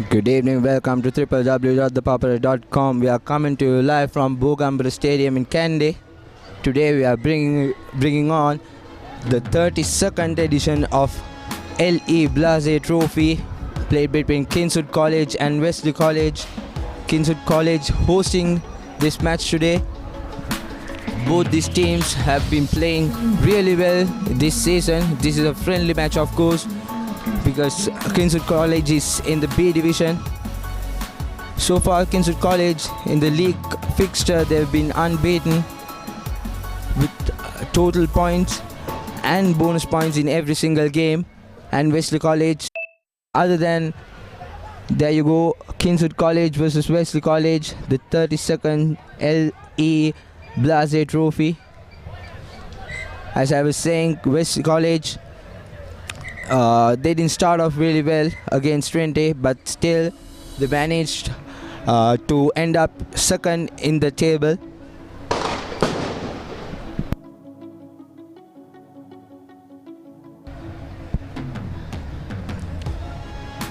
Good evening, welcome to www.ThePapare.com. We are coming to you live from Bogambara Stadium in Kandy. Today we are bringing on the 32nd edition of L.E. Blase Trophy, played between Kingswood College and Wesley College. Kingswood College hosting this match today. Both these teams have been playing really well this season. This is a friendly match, of course, because Kingswood College is in the B division. So far, Kingswood College in the league fixture, they've been unbeaten with total points and bonus points in every single game. And Wesley College, other than, there you go, Kingswood College versus Wesley College, the 32nd L.E. Blase Trophy. As I was saying, Wesley College, they didn't start off really well against Trente, but still they managed to end up second in the table.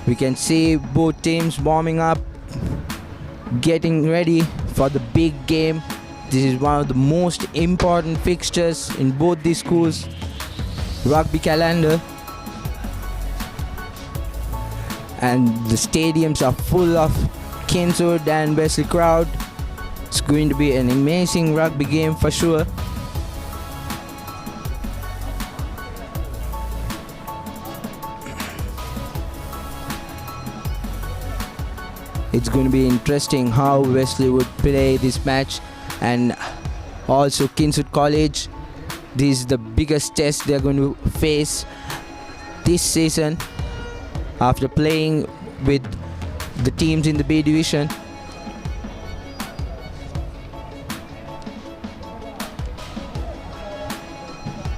We can see both teams warming up, getting ready for the big game. This is one of the most important fixtures in both these schools' rugby calendar. And the stadiums are full of Kingswood and Wesley crowd. It's going to be an amazing rugby game for sure. It's going to be interesting how Wesley would play this match, and also Kingswood College. This is the biggest test they're going to face this season after playing with the teams in the B division.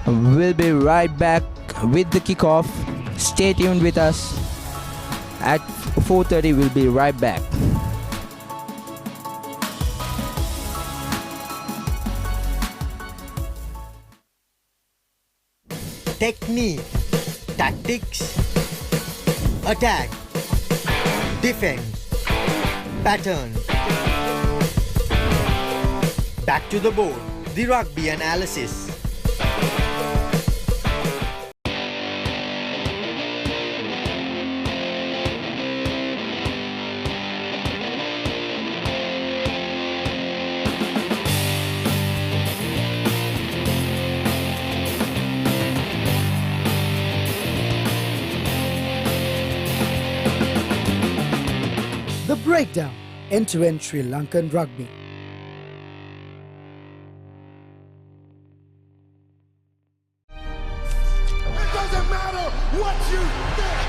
We'll be right back with the kickoff. Stay tuned with us. At 4:30 we'll be right back. Technique, tactics, attack, defense, pattern. Back to the board, the rugby analysis. The breakdown, end-to-end Sri Lankan rugby. It doesn't matter what you think.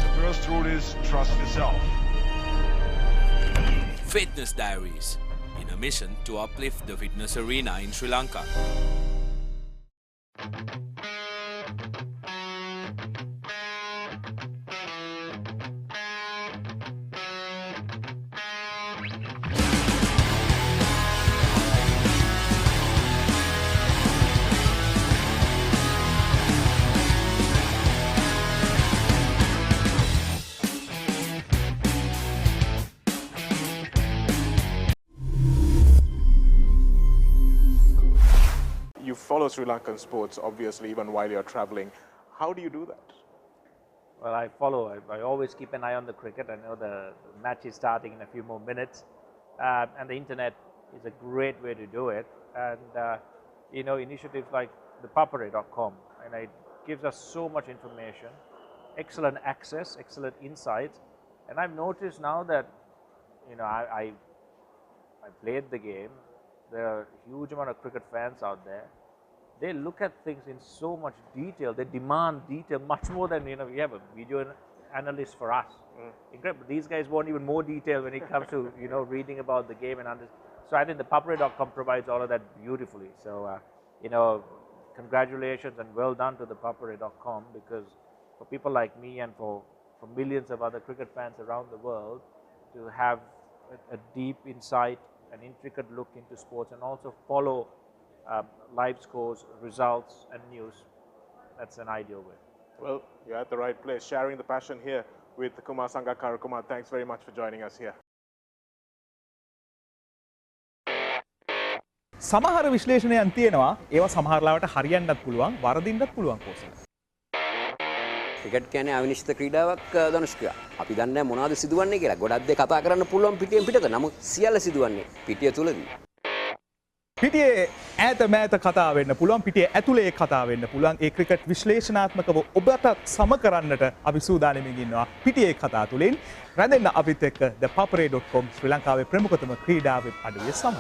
The first rule is trust yourself. Fitness Diaries, in a mission to uplift the fitness arena in Sri Lanka. You follow Sri Lankan sports, obviously, even while you're traveling. How do you do that? Well, I follow. I always keep an eye on the cricket. I know the match is starting in a few more minutes. And the internet is a great way to do it. And, you know, initiatives like ThePapare.com, and it gives us so much information, excellent access, excellent insights. And I've noticed now that, you know, I played the game. There are a huge amount of cricket fans out there. They look at things in so much detail. They demand detail much more than, you know, we have a video analyst for us. Incredible. These guys want even more detail when it comes to, you know, reading about the game and so I think the ThePapare.com provides all of that beautifully. So, you know, congratulations and well done to the ThePapare.com, because for people like me and for millions of other cricket fans around the world to have a deep insight, an intricate look into sports, and also follow live scores, results and news, that's an ideal way. Well, you're at the right place, sharing the passion here with Kumar Sangakkara. Kumar, thanks very much for joining us here. සමහර විශ්ලේෂණයන් තියෙනවා ඒවා සමහරලාවට හරියන්නත් පුළුවන් වරදින්නත් පුළුවන් Kosala. Cricket කියන්නේ අවිනිශ්චිත ක්‍රීඩාවක් ධනුෂ්කයා. අපි දන්නේ මොනවද සිදුවන්නේ කියලා. ගොඩක් දේ කතා කරන්න පුළුවන් පිටියෙන් පිටත. නමුත් සියල්ල සිදුවන්නේ පිටිය තුලදී. පිටියේ ඈත මෑත කතා වෙන්න පුළුවන් පිටියේ ඇතුලේ කතා වෙන්න පුළුවන්. ඒ ක්‍රිකට් විශ්ලේෂණාත්මකව ඔබට සම කරන්නට අපි සූදානම්ින් ඉන්නවා. පිටියේ කතා තුලින් රැඳෙන්න අපිත් එක්ක ThePapare.com ශ්‍රී ලංකාවේ ප්‍රමුඛතම ක්‍රීඩා වෙබ් අඩවිය සමග.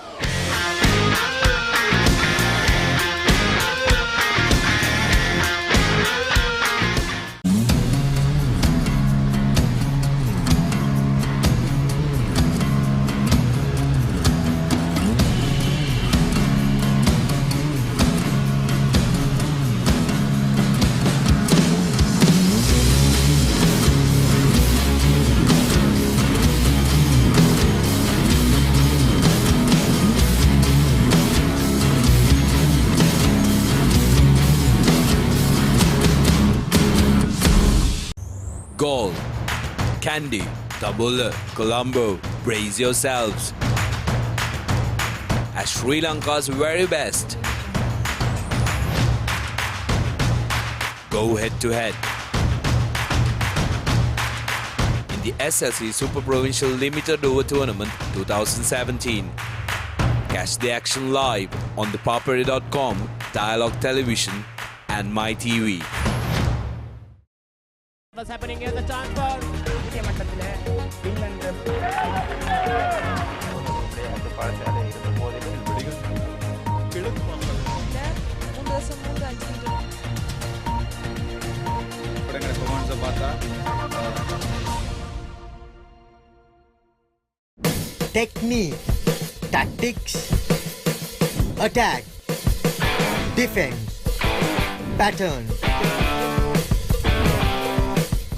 Goal, Kandy, Tabula, Colombo, brace yourselves. As Sri Lanka's very best. Go head to head. In the SLC Super Provincial Limited Over Tournament 2017. Catch the action live on ThePapare.com, Dialogue Television and MyTV. What's happening here? The chance for Technique, tactics, attack, defense, pattern.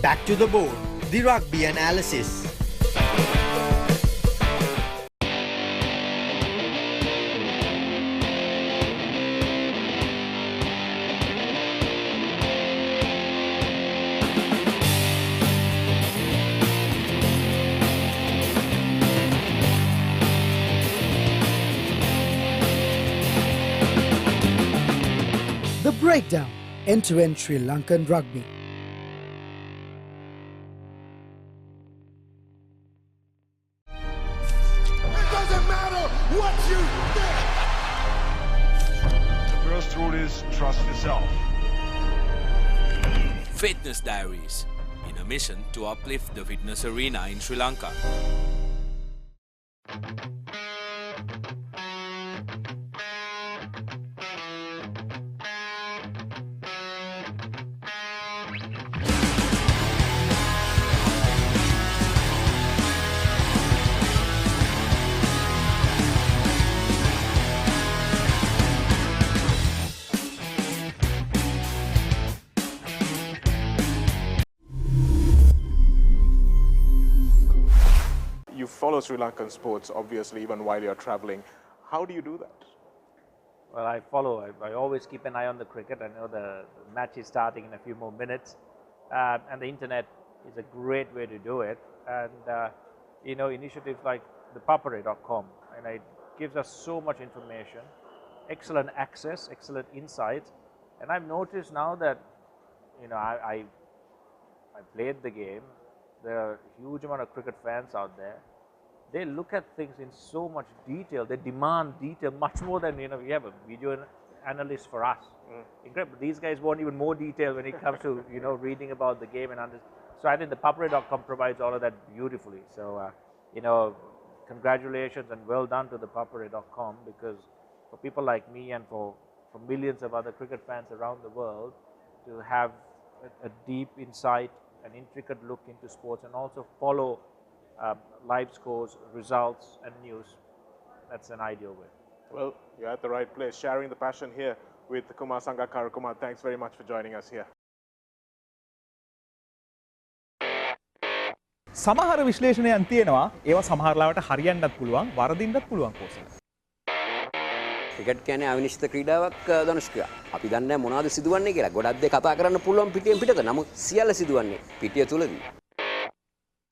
Back to the board, the rugby analysis. The Breakdown, end-to-end Sri Lankan Rugby. What you think? The first rule is trust yourself. Fitness Diaries, in a mission to uplift the fitness arena in Sri Lanka. You follow Sri Lankan sports, obviously, even while you're traveling. How do you do that? Well, I follow. I always keep an eye on the cricket. I know the match is starting in a few more minutes. And the internet is a great way to do it. And, initiatives like ThePapare.com, and it gives us so much information, excellent access, excellent insights. And I've noticed now that, I played the game. There are a huge amount of cricket fans out there. They look at things in so much detail. They demand detail much more than, we have a video analyst for us. Incredible. These guys want even more detail when it comes to, reading about the game and so I think the ThePapare.com provides all of that beautifully. So, congratulations and well done to the ThePapare.com, because for people like me and for millions of other cricket fans around the world to have a deep insight, an intricate look into sports, and also follow live scores, results and news, that's an ideal way. Well, you're at the right place, sharing the passion here with Kumar Sangakkara. Kumar, thanks very much for joining us here. සමහර විශ්ලේෂණයන් තියෙනවා ඒවා සමහරලාවට හරියන්නත් පුළුවන් වරදින්නත් පුළුවන් Kosala. Cricket කියන්නේ අවිනිශ්චිත ක්‍රීඩාවක් ධනුෂ්කයා. අපි දන්නේ මොනවද සිදුවන්නේ කියලා. ගොඩක් දේ කතා කරන්න පුළුවන් පිටියෙන් පිටත. නමුත් සියල්ල සිදුවන්නේ පිටිය තුලදී.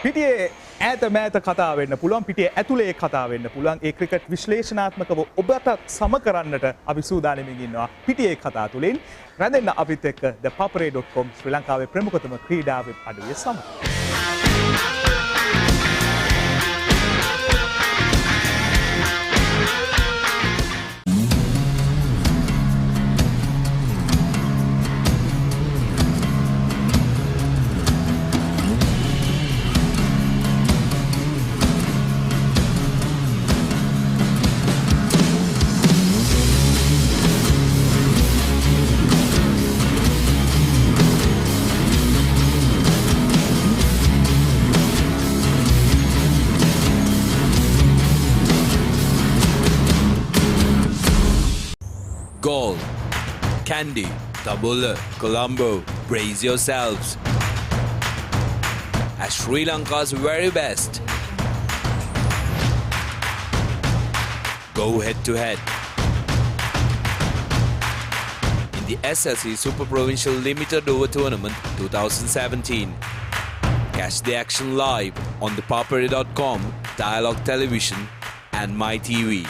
පිටියේ ඈත මෑත කතා වෙන්න පුළුවන් පිටියේ ඇතුලේ කතා වෙන්න පුළුවන් ඒ ක්‍රිකට් විශ්ලේෂණාත්මකව ඔබට සම කරන්නට අපි සූදානම්ින් ඉන්නවා පිටියේ කතා තුලින් රැඳෙන්න අපිත් එක්ක ThePapare.com ශ්‍රී ලංකාවේ ප්‍රමුඛතම ක්‍රීඩා වෙබ් අඩවිය සමග Goal, Kandy, Tabula, Colombo, brace yourselves. As Sri Lanka's very best. Go head to head. In the SLC Super Provincial Limited Over Tournament 2017. Catch the action live on ThePapare.com, Dialogue Television and MyTV.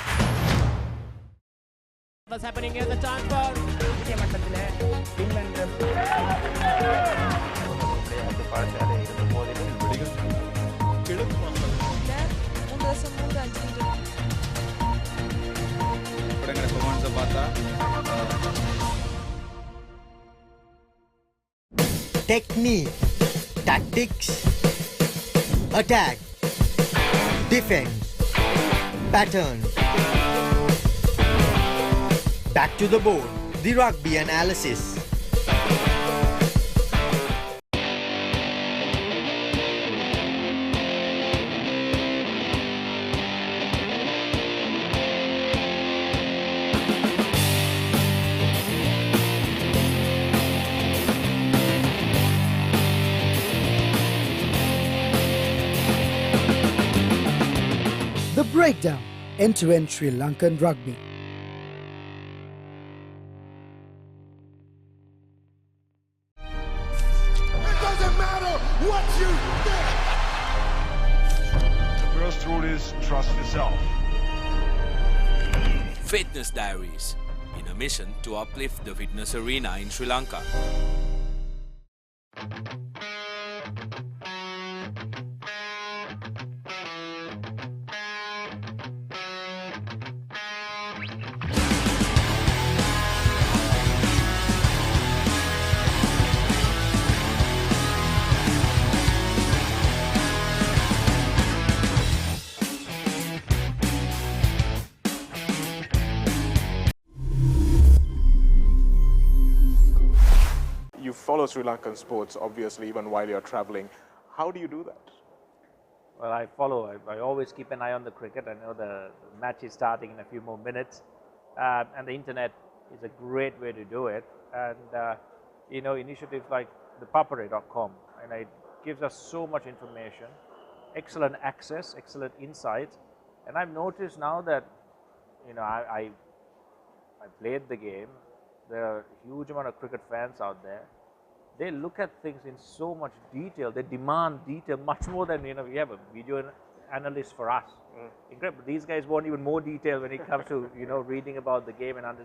What's happening here? The transfer. Technique, tactics, attack, defense, pattern. Back to the board, the rugby analysis. The Breakdown, end-to-end Sri Lankan Rugby. What you think? The first rule is trust yourself. Fitness Diaries, in a mission to uplift the fitness arena in Sri Lanka. You follow Sri Lankan sports, obviously, even while you're traveling. How do you do that? Well, I follow. I always keep an eye on the cricket. I know the match is starting in a few more minutes. And the internet is a great way to do it. And, initiatives like ThePapare.com, and it gives us so much information, excellent access, excellent insight. And I've noticed now that, I played the game. There are a huge amount of cricket fans out there. They look at things in so much detail. They demand detail much more than, we have a video analyst for us. Incredible. These guys want even more detail when it comes to, reading about the game and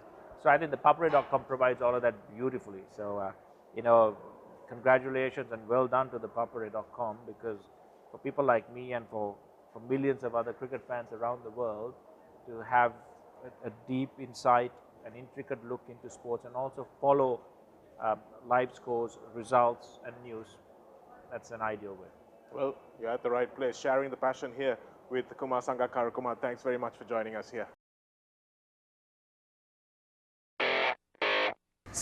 So I think the ThePapare.com provides all of that beautifully. So, congratulations and well done to the ThePapare.com, because for people like me and for millions of other cricket fans around the world to have a deep insight, an intricate look into sports, and also follow live scores, results and news, that's an ideal way. Well, you're at the right place, sharing the passion here with Kumar Sangakkara. Kumar, thanks very much for joining us here.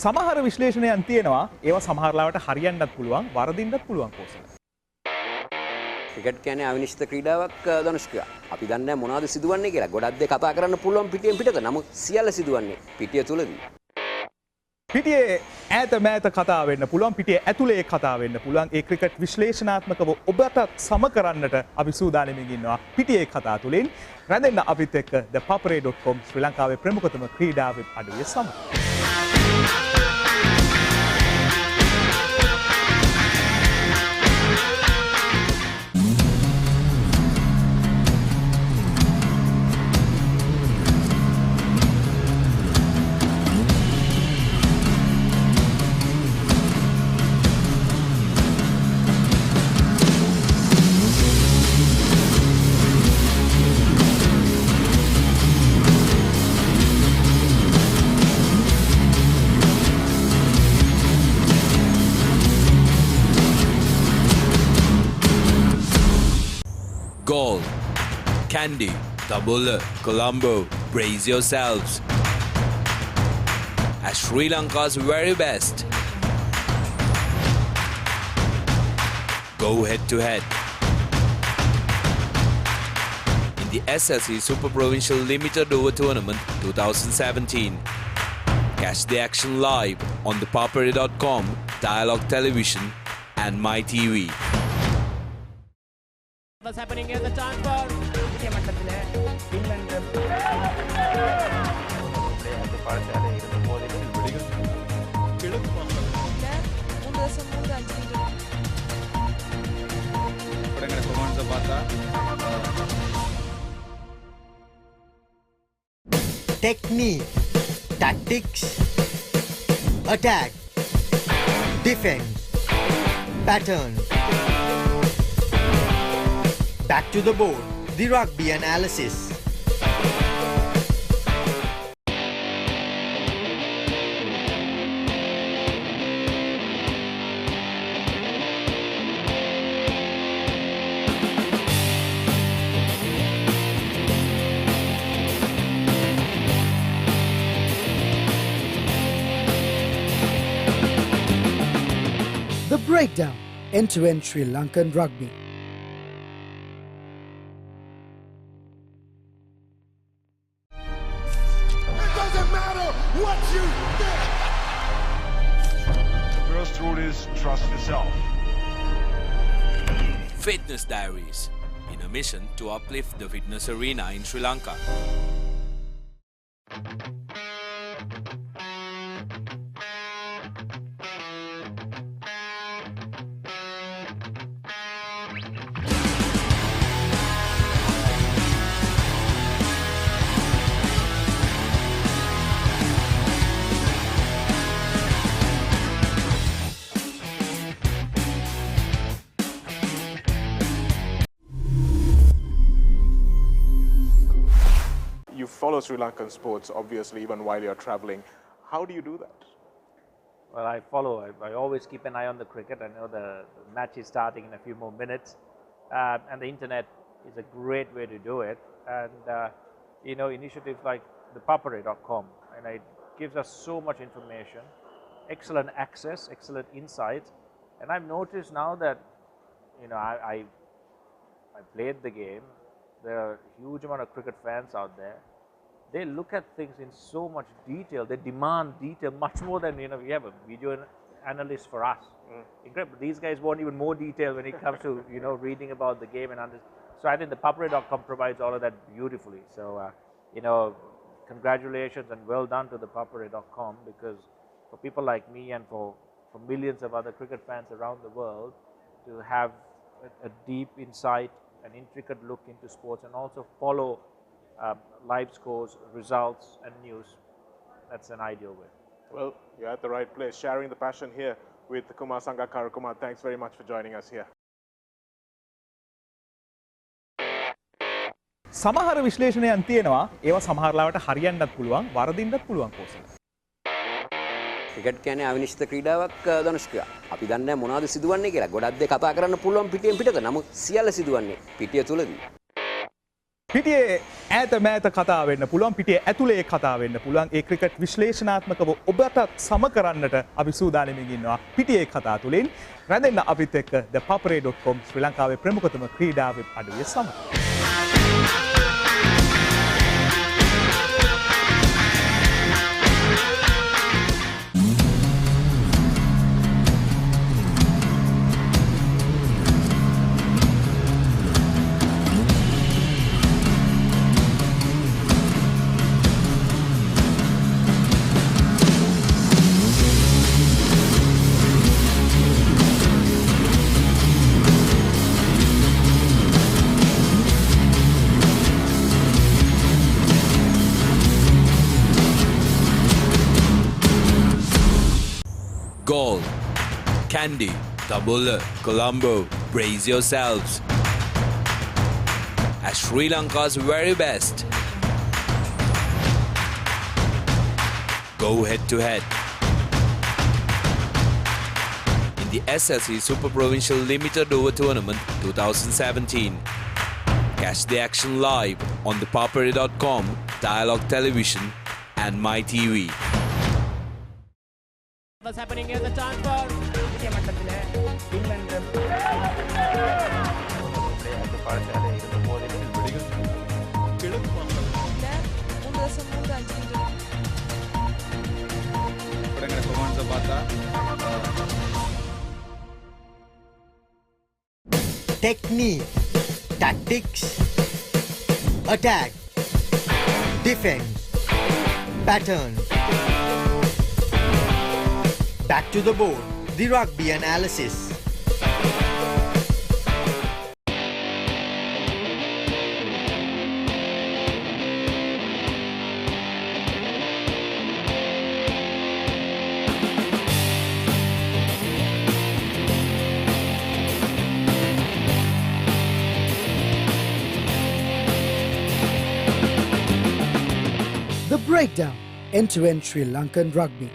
සමහර විශ්ලේෂණයන් තියෙනවා ඒවා සමහරලාවට හරියන්නත් පුළුවන් වරදින්නත් පුළුවන් Kosala. Cricket කියන්නේ අවිනිශ්චිත ක්‍රීඩාවක් ධනුෂ්කයා. අපි දන්නේ නැහැ මොනවද සිදුවන්නේ කියලා. ගොඩක් දේ කතා කරන්න පුළුවන් පිටියෙන් පිටත. නමුත් සියල්ල සිදුවන්නේ පිටිය තුලදී. පිටියේ ඈත මෑත කතා වෙන්න පුළුවන් පිටියේ ඇතුලේ කතා වෙන්න පුළුවන් ඒ ක්‍රිකට් විශ්ලේෂණාත්මකව ඔබට සම කරන්නට අපි සූදානම්ින් ඉන්නවා පිටියේ කතා තුලින් රැඳෙන්න අපිත් එක්ක ThePapare.com ශ්‍රී ලංකාවේ ප්‍රමුඛතම ක්‍රීඩා වෙබ් අඩවිය සමග. Goal. Kandy, Tabula, Colombo, brace yourselves. As Sri Lanka's very best. Go head to head. In the SLC Super Provincial Limited Over Tournament 2017. Catch the action live on ThePapare.com, Dialogue Television and MyTV. What's happening here? The time for Technique, tactics, attack, defense, pattern. Back to the board, the rugby analysis. The breakdown end-to-end Sri Lankan rugby. It doesn't matter what you think. The first rule is trust yourself. Fitness Diaries, in a mission to uplift the fitness arena in Sri Lanka. You follow Sri Lankan sports, obviously, even while you're traveling. How do you do that? Well, I follow. I always keep an eye on the cricket. I know the match is starting in a few more minutes. And the internet is a great way to do it. And, initiatives like ThePapare.com, and it gives us so much information, excellent access, excellent insights. And I've noticed now that, I played the game. There are a huge amount of cricket fans out there. They look at things in so much detail. They demand detail much more than, we have a video analyst for us. Incredible. These guys want even more detail when it comes to, reading about the game and understanding. So I think the ThePapare.com provides all of that beautifully. So, congratulations and well done to the ThePapare.com, because for people like me and for millions of other cricket fans around the world to have a deep insight, an intricate look into sports, and also follow live scores, results and news, that's an ideal way. Well, you're at the right place, sharing the passion here with Kumar Sangakkara. Kumar, thanks very much for joining us here. සමහර විශ්ලේෂණයන් තියෙනවා ඒවා සමහරලාවට හරියන්නත් පුළුවන් වරදින්නත් පුළුවන් Kosala. Cricket කියන්නේ අවිනිශ්චිත ක්‍රීඩාවක් ධනුෂ්කයා. අපි දන්නේ නැහැ මොනවද සිදුවන්නේ කියලා. ගොඩක් දේ කතා කරන්න පුළුවන් පිටියෙන් පිටත. නමුත් සියල්ල සිදුවන්නේ පිටිය තුලදී. පිටියේ ඈත මෑත කතා වෙන්න පුළුවන්, පිටියේ ඇතුලේ කතා වෙන්න පුළුවන්. ඒ ක්‍රිකට් විශ්ලේෂණාත්මකව ඔබට සම කරන්නට අපි සූදානම්ින් ඉන්නවා පිටියේ කතා තුලින්. රැඳෙන්න අපිත් එක්ක ThePapare.com ශ්‍රී ලංකාවේ ප්‍රමුඛතම ක්‍රීඩා වෙබ් අඩවිය සමග. Goal. Kandy, Tabula, Colombo, brace yourselves. As Sri Lanka's very best. Go head to head. In the SLC Super Provincial Limited Over Tournament 2017. Catch the action live on ThePapare.com, Dialogue Television, and MyTV. What's happening here? The transfer. Technique, tactics, attack, defense, pattern. Back to the board, the rugby analysis. The breakdown end-to-end Sri Lankan rugby.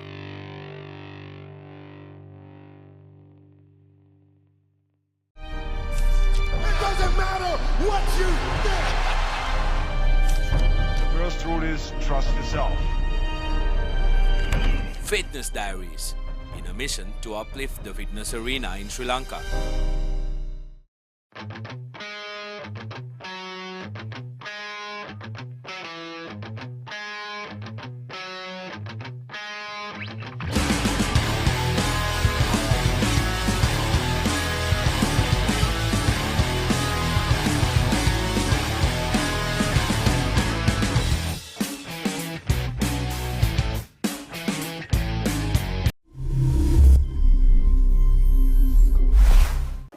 It doesn't matter what you think. The first rule is trust yourself. Fitness Diaries, in a mission to uplift the fitness arena in Sri Lanka.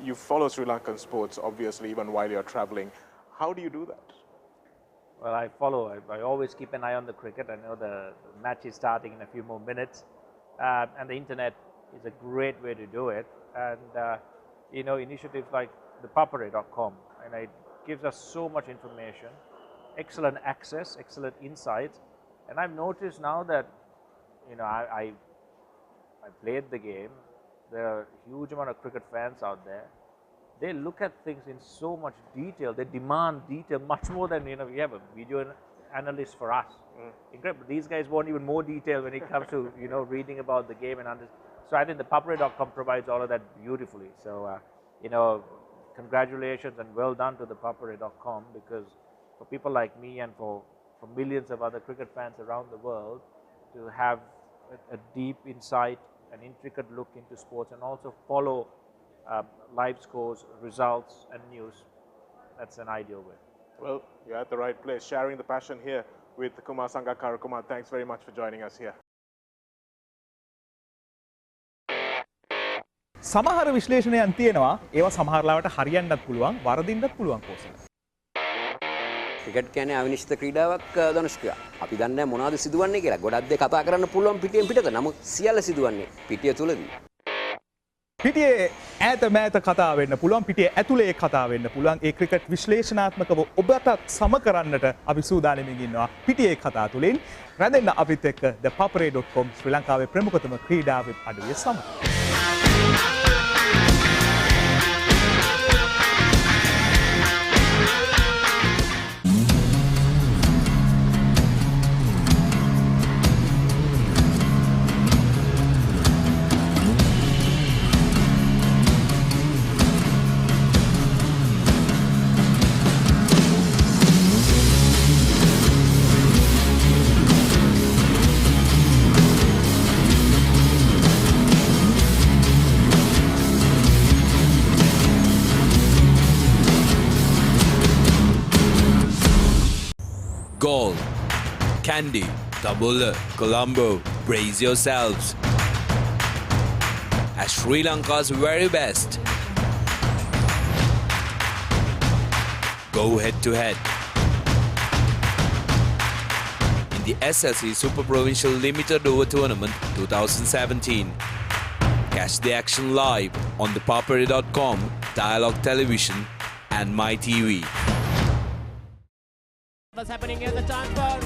You follow Sri Lankan sports, obviously, even while you're traveling. How do you do that? Well, I follow. I always keep an eye on the cricket. I know the match is starting in a few more minutes. And the internet is a great way to do it. And, initiatives like ThePapare.com, and it gives us so much information, excellent access, excellent insights. And I've noticed now that, I played the game. There are a huge amount of cricket fans out there. They look at things in so much detail. They demand detail much more than, we have a video analyst for us. Incredible. These guys want even more detail when it comes to, reading about the game and understanding. So I think the ThePapare.com provides all of that beautifully. So, congratulations and well done to the ThePapare.com, because for people like me and for millions of other cricket fans around the world to have a deep insight, an intricate look into sports, and also follow live scores, results, and news. That's an ideal way. Well, you're at the right place, sharing the passion here with Kumar Sangakkara. Kumar, thanks very much for joining us here. සමහර විශ්ලේෂණයන් තියෙනවා ඒවා සමහරලාවට හරියන්නත් පුළුවන් වරදින්නත් පුළුවන් Kosala. Cricket කියන්නේ අවිනිශ්චිත ක්‍රීඩාවක් ධනුෂ්කයා. අපි දන්නේ මොනවද සිදුවන්නේ කියලා. ගොඩක් දේ කතා කරන්න පුළුවන් පිටියෙන් පිටත. නමුත් සියල්ල සිදුවන්නේ පිටිය තුලදී. පිටියේ ඈත මෑත කතා වෙන්න පුළුවන් පිටියේ ඇතුලේ කතා වෙන්න පුළුවන් ඒ ක්‍රිකට් විශ්ලේෂණාත්මකව ඔබට සම කරන්නට අපි සූදානම්ින් ඉන්නවා පිටියේ කතා තුලින් රැඳෙන්න අපිත් එක්ක ThePapare.com ශ්‍රී ලංකාවේ ප්‍රමුඛතම ක්‍රීඩා වෙබ් අඩවිය සමග. Goal, Kandy, Tabula, Colombo, brace yourselves. As Sri Lanka's very best. Go head to head. In the SLC Super Provincial Limited Over Tournament 2017. Catch the action live on ThePapare.com, Dialogue Television, and MyTV. What's happening here? The transfer.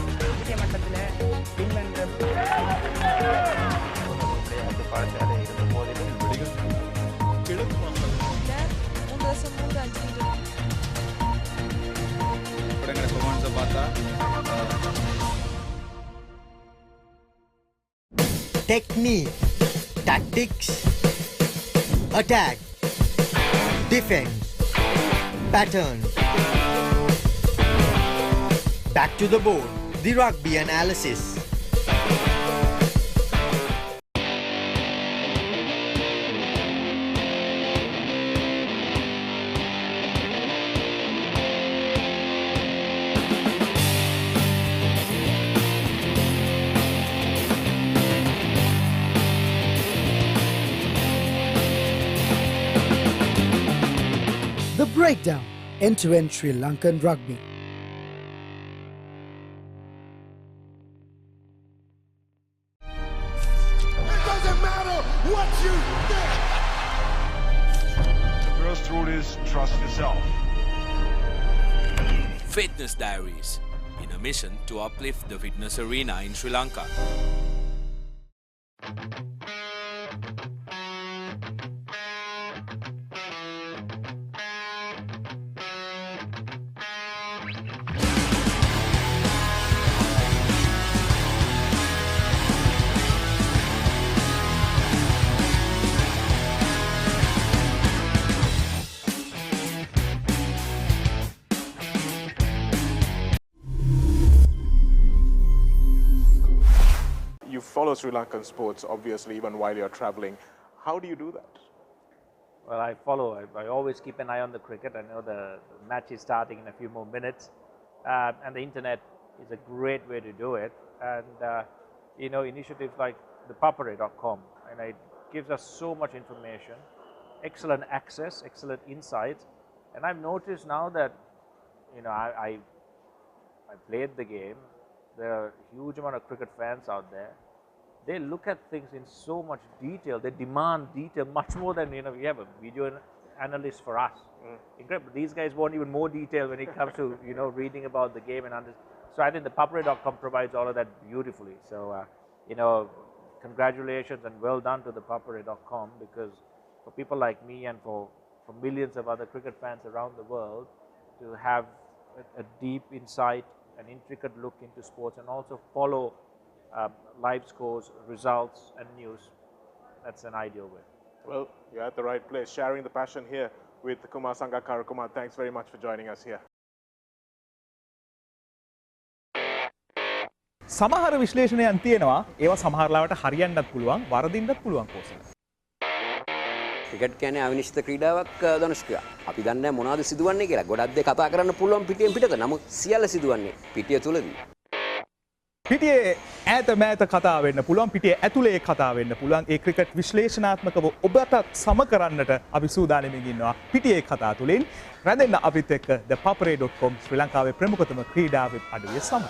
Lanka. Technique, tactics, attack, defense, pattern. Back to the board, the rugby analysis. The Breakdown, end-to-end Sri Lankan Rugby. It doesn't matter what you think. The first rule is trust yourself. Fitness Diaries, in a mission to uplift the fitness arena in Sri Lanka. You follow Sri Lankan sports, obviously, even while you're traveling. How do you do that? Well, I follow. I always keep an eye on the cricket. I know the match is starting in a few more minutes. And the internet is a great way to do it. And, initiatives like ThePapare.com, and it gives us so much information, excellent access, excellent insights. And I've noticed now that, I played the game. There are a huge amount of cricket fans out there. They look at things in so much detail. They demand detail much more than, we have a video analyst for us. Incredible. These guys want even more detail when it comes to, reading about the game and understanding. So I think the ThePapare.com provides all of that beautifully. So, congratulations and well done to the ThePapare.com, because for people like me and for millions of other cricket fans around the world to have a deep insight, an intricate look into sports, and also follow live scores, results, and news. That's an ideal way. Well, you're at the right place, sharing the passion here with Kumar Sangakkara. Kumar, thanks very much for joining us here. සමහර විශ්ලේෂණයන් තියෙනවා ඒවා සමහරලාවට හරියන්නත් පුළුවන් වරදින්නත් පුළුවන් Kosala. Cricket කියන්නේ අවිනිශ්චිත ක්‍රීඩාවක් ධනුෂ්කයා. අපි දන්නේ මොනවද සිදුවන්නේ කියලා. ගොඩක් දේ කතා කරන්න පුළුවන් පිටියෙන් පිටත. නමුත් සියල්ල සිදුවන්නේ පිටිය තුලදී. පිටියේ ඈත මෑත කතා වෙන්න පුළුවන් පිටියේ ඇතුලේ කතා වෙන්න පුළුවන් ඒ ක්‍රිකට් විශ්ලේෂණාත්මකව ඔබට සම කරන්නට අපි සූදානම්ින් ඉන්නවා පිටියේ කතා තුලින් රැඳෙන්න අපිත් එක්ක ThePapare.com ශ්‍රී ලංකාවේ ප්‍රමුඛතම ක්‍රීඩා වෙබ් අඩවිය සමග.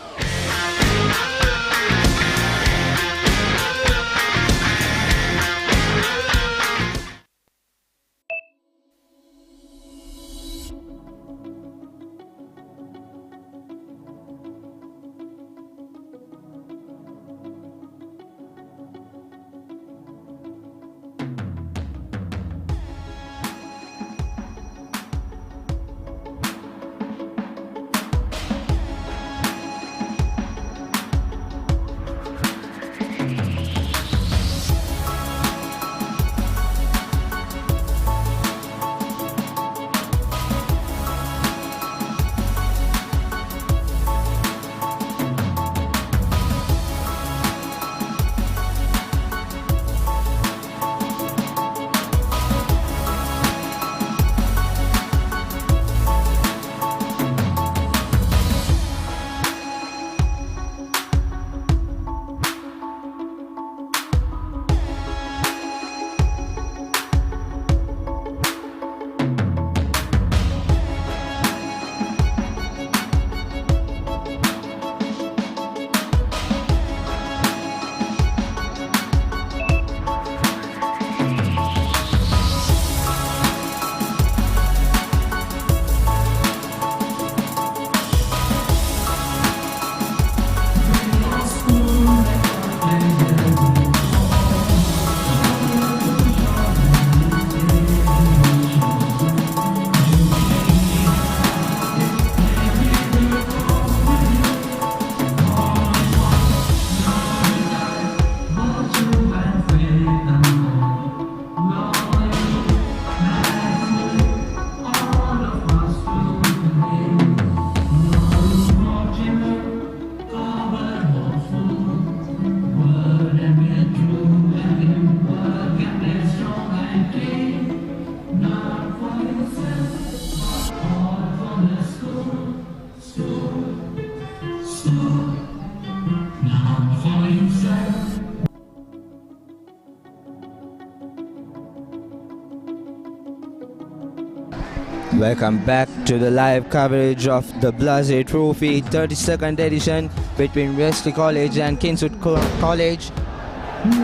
Welcome back to the live coverage of the Blase Trophy 32nd edition between Wesley College and Kingswood College.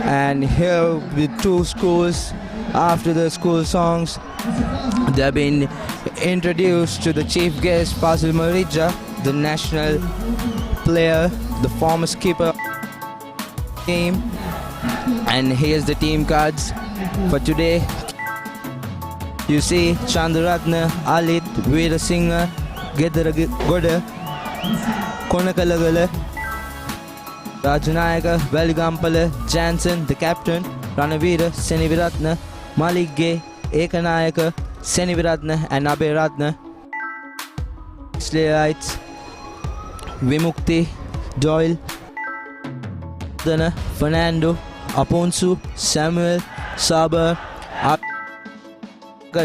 And here with two schools, after the school songs, they have been introduced to the chief guest, Fasil Marija, the national player, the former skipper team. And here's the team cards for today. You see Chandaratna, Alit, Veera Singha, Gedara Goda, Konakalagala, Rajanayaka, Valigampala, Jansen, the captain, Ranavira, Seniviratna, Malik Gay, Ekanayaka, Seniviratna and Abhiratna. Slaylites, Vimukti, Doyle, Dana, Fernando, Aponsu, Samuel, Saber,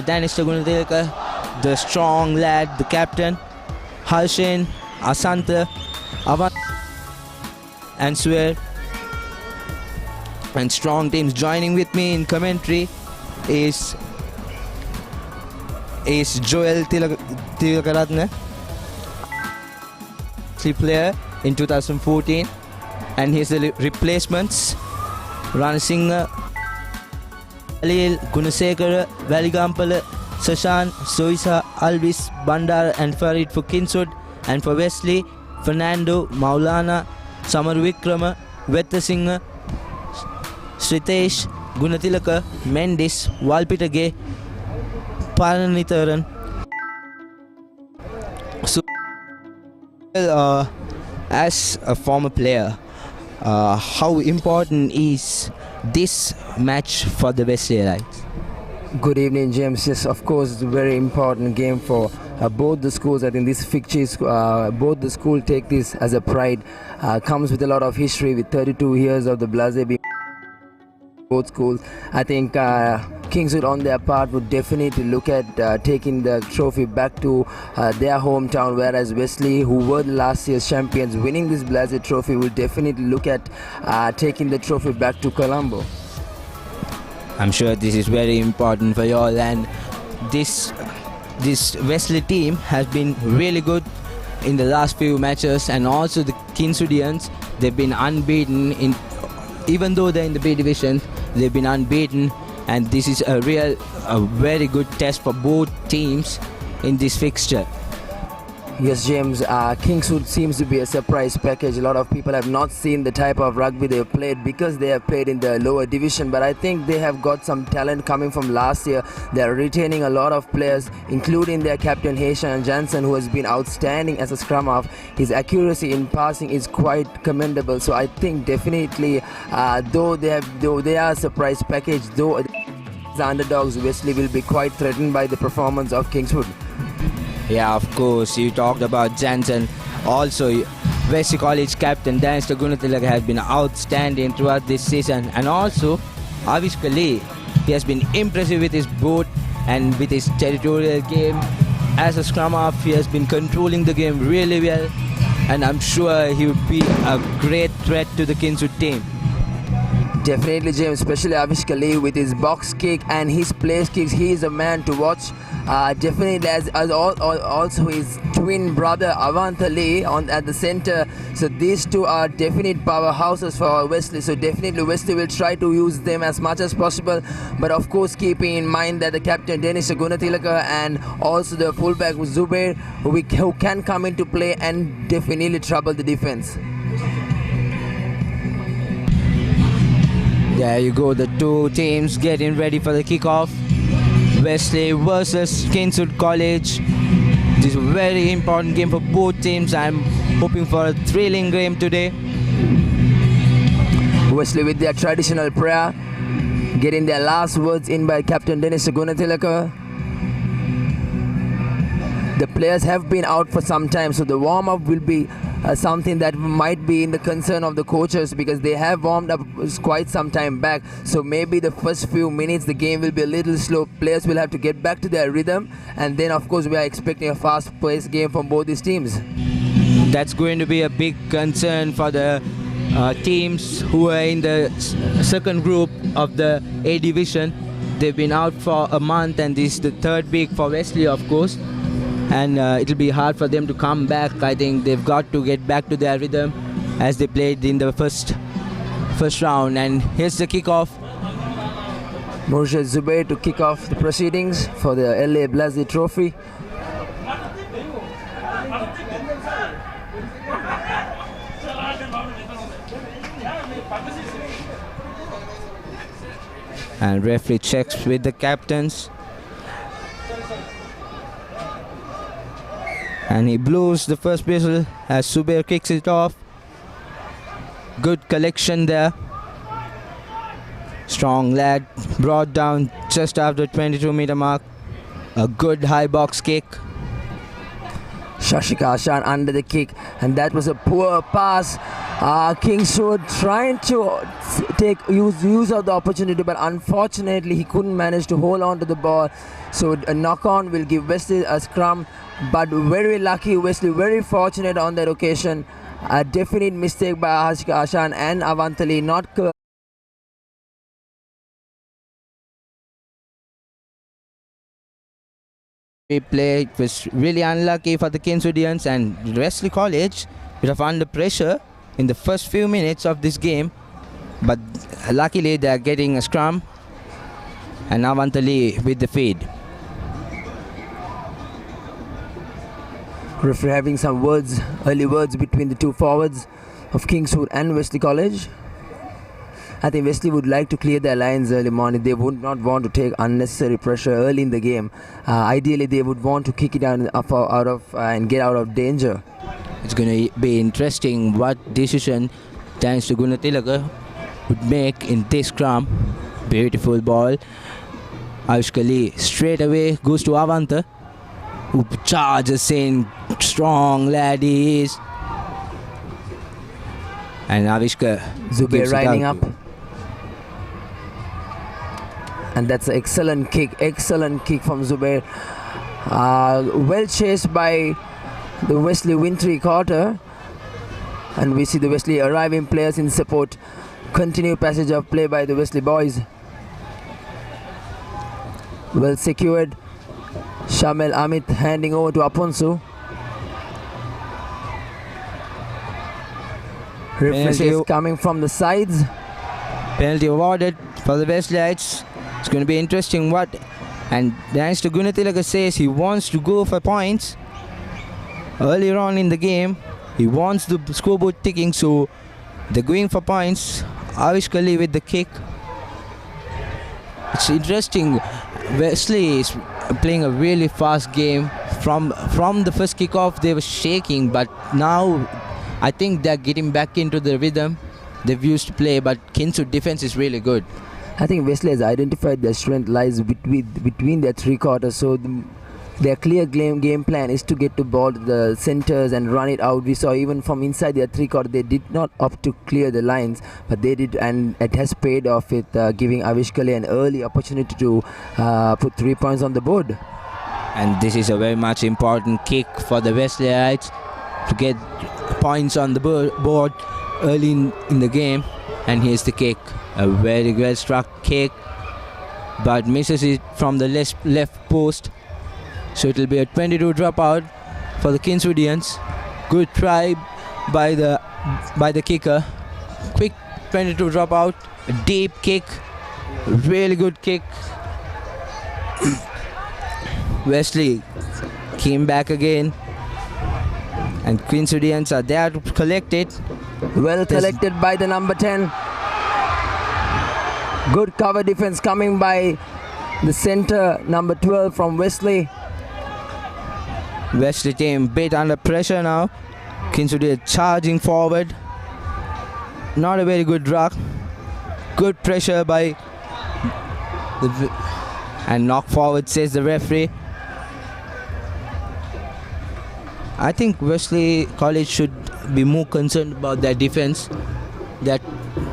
Danister Gunatilaka, the strong lad, the captain, Harshin, Asanta, Avan and Swear. And strong teams joining with me in commentary is Joel Tilakaratne, player in 2014, and his replacements Rana Singha, Alil, Gunasekara, Valigampala, Sashan, Soisa, Alvis, Bandar and Farid for Kingswood, and for Wesley, Fernando, Maulana, Samar Vikrama, Vetta Singha, Sritesh, Gunatilaka, Mendis, Walpitage, Paranitharan. So, as a former player, how important is this match for the Wesleyites? Good evening, James. Yes, of course, it's a very important game for both the schools. I think this fixture is, both the school take this as a pride. Comes with a lot of history, with 32 years of the Blase being both schools. I think Kingswood on their part would definitely look at taking the trophy back to their hometown, whereas Wesley, who were the last year's champions, winning this Blase trophy, will definitely look at taking the trophy back to Colombo. I'm sure this is very important for you all, and this Wesley team has been really good in the last few matches, and also the Kingswoodians, they've been unbeaten in, even though they're in the B division, they've been unbeaten, and this is a very good test for both teams in this fixture. Yes, James, Kingswood seems to be a surprise package. A lot of people have not seen the type of rugby they have played because they have played in the lower division, but I think they have got some talent coming from last year. They are retaining a lot of players, including their captain Haitian Jansen, who has been outstanding as a scrum half. His accuracy in passing is quite commendable, so I think definitely, though they are a surprise package, though the underdogs, Wesley will be quite threatened by the performance of Kingswood. Yeah, of course, you talked about Jansen. Also, Wesley College captain Danister Gunatilaka has been outstanding throughout this season. And also, Avishka Lee, he has been impressive with his boot and with his territorial game. As a scrum half, he has been controlling the game really well. And I'm sure he would be a great threat to the Kingswood team. Definitely, James, especially Avishka Lee with his box kick and his place kicks. He is a man to watch. Definitely, as also his twin brother Avantha Lee at the center. So these two are definite powerhouses for Wesley. So definitely Wesley will try to use them as much as possible. But of course, keeping in mind that the captain Dennis Gunatilaka and also the fullback Zubair, who can come into play and definitely trouble the defense. There you go, the two teams getting ready for the kickoff. Wesley versus Kingswood College. This is a very important game for both teams. I'm hoping for a thrilling game today. Wesley with their traditional prayer, getting their last words in by Captain Dennis Gunatilaka. The players have been out for some time, so the warm-up will be something that might be in the concern of the coaches, because they have warmed up quite some time back. So maybe the first few minutes the game will be a little slow. Players will have to get back to their rhythm, and then of course we are expecting a fast-paced game from both these teams. That's going to be a big concern for the teams who are in the second group of the A division. they've been out for a month, and this is the third week for Wesley, of course. And it'll be hard for them to come back. I think they've got to get back to their rhythm as they played in the first round. And here's the kickoff. Murshid Zubair to kick off the proceedings for the LA Blasi Trophy. And referee checks with the captains. And he blows the first whistle as Zubair kicks it off. Good collection there. Strong lad, brought down just after 22-meter mark. A good high box kick. Shashika Ashan under the kick, and that was a poor pass. Kingswood trying to use of the opportunity, but unfortunately he couldn't manage to hold on to the ball. So a knock-on will give Wesley a scrum, but very lucky Wesley, very fortunate on that occasion. A definite mistake by Shashika Ashan and Avantali, not play. It was really unlucky for the Kingswoodians, and Wesley College bit of under pressure in the first few minutes of this game, but luckily they are getting a scrum, and Avantali with the feed. Referee having some early words between the two forwards of Kingswood and Wesley College. I think Wesley would like to clear their lines early morning. They would not want to take unnecessary pressure early in the game. Ideally, they would want to kick it out of and get out of danger. It's going to be interesting what decision thanks to Gunatilaka would make in this scrum. Beautiful ball. Avishka straight away goes to Avanta, who charges in. Strong lad he is. And Avishka Zubair riding up. And that's an excellent kick from Zubair. Well chased by the Wesley wintry quarter, and we see the Wesley arriving players in support. Continue passage of play by the Wesley boys. Well secured. Shamel Amit handing over to Aponsu. Referee is coming from the sides. Penalty awarded for the Wesleyites. It's going to be interesting what, and thanks to Gunatilaka says he wants to go for points. Earlier on in the game, he wants the scoreboard ticking, so they're going for points. Avishka with the kick. It's interesting. Wesley is playing a really fast game. From the first kickoff, they were shaking, but now I think they're getting back into the rhythm they've used to play. But Kingswood defense is really good. I think Wesley has identified their strength lies between their three quarters. So their clear game plan is to get the ball to the centers and run it out. We saw even from inside their three quarters, they did not opt to clear the lines, but they did, and it has paid off with giving Avishkale an early opportunity to put 3 points on the board. And this is a very much important kick for the Wesleyites to get points on the board early in the game. And here's the kick. A very well struck kick, but misses it from the left post. So it will be a 22 dropout for the Kingswoodians. Good try by the kicker. Quick 22 dropout. A deep kick. Really good kick. Wesley came back again, and Kingswoodians are there to collect it. Well collected by the number 10. Good cover defense coming by the center, number 12 from Wesley. Wesley team bit under pressure now. Kingswood charging forward. Not a very good ruck. Good pressure by and knock forward, says the referee. I think Wesley College should be more concerned about their defense. They're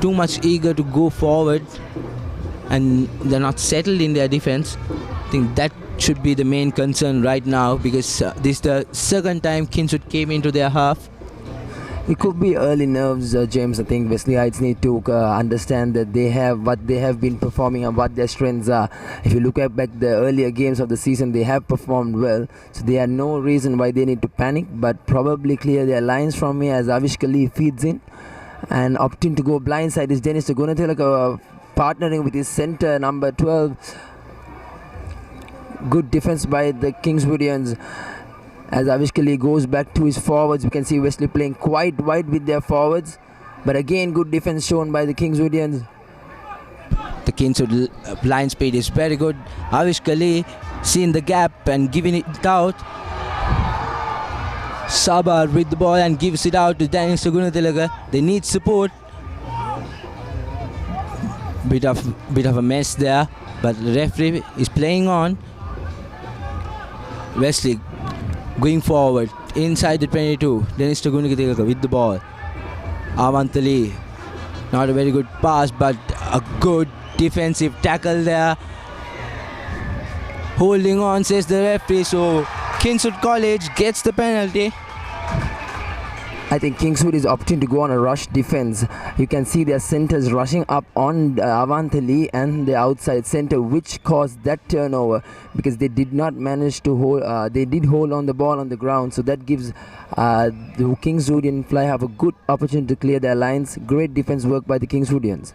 too much eager to go forward, and they're not settled in their defense. I think that should be the main concern right now, because this is the second time Kingswood came into their half. It could be early nerves, James. I think Wesley Heights need to understand that they have what they have been performing and what their strengths are. If you look at back the earlier games of the season, they have performed well. So there are no reason why they need to panic, but probably clear their lines from here as Avishka Lee feeds in. And opting to go blindside is Dennis Gunathilaka partnering with his centre, number 12. Good defense by the Kingswoodians. As Avishka Lee goes back to his forwards, we can see Wesley playing quite wide with their forwards. But again, good defense shown by the Kingswoodians. The Kingswood blind speed is very good. Avishka Lee seeing the gap and giving it out. Sabar with the ball and gives it out to Dennis Gunathilaka. They need support. Bit of a mess there, but the referee is playing on. Wesley going forward inside the 22. Dennis Gunathilaka with the ball. Avantali, not a very good pass, but a good defensive tackle there. Holding on, says the referee. So Kingswood College gets the penalty. I think Kingswood is opting to go on a rush defense. You can see their centers rushing up on Avantali and the outside center, which caused that turnover because they did not manage to hold. They did hold on the ball on the ground, so that gives the Kingswoodian fly have a good opportunity to clear their lines. Great defense work by the Kingswoodians.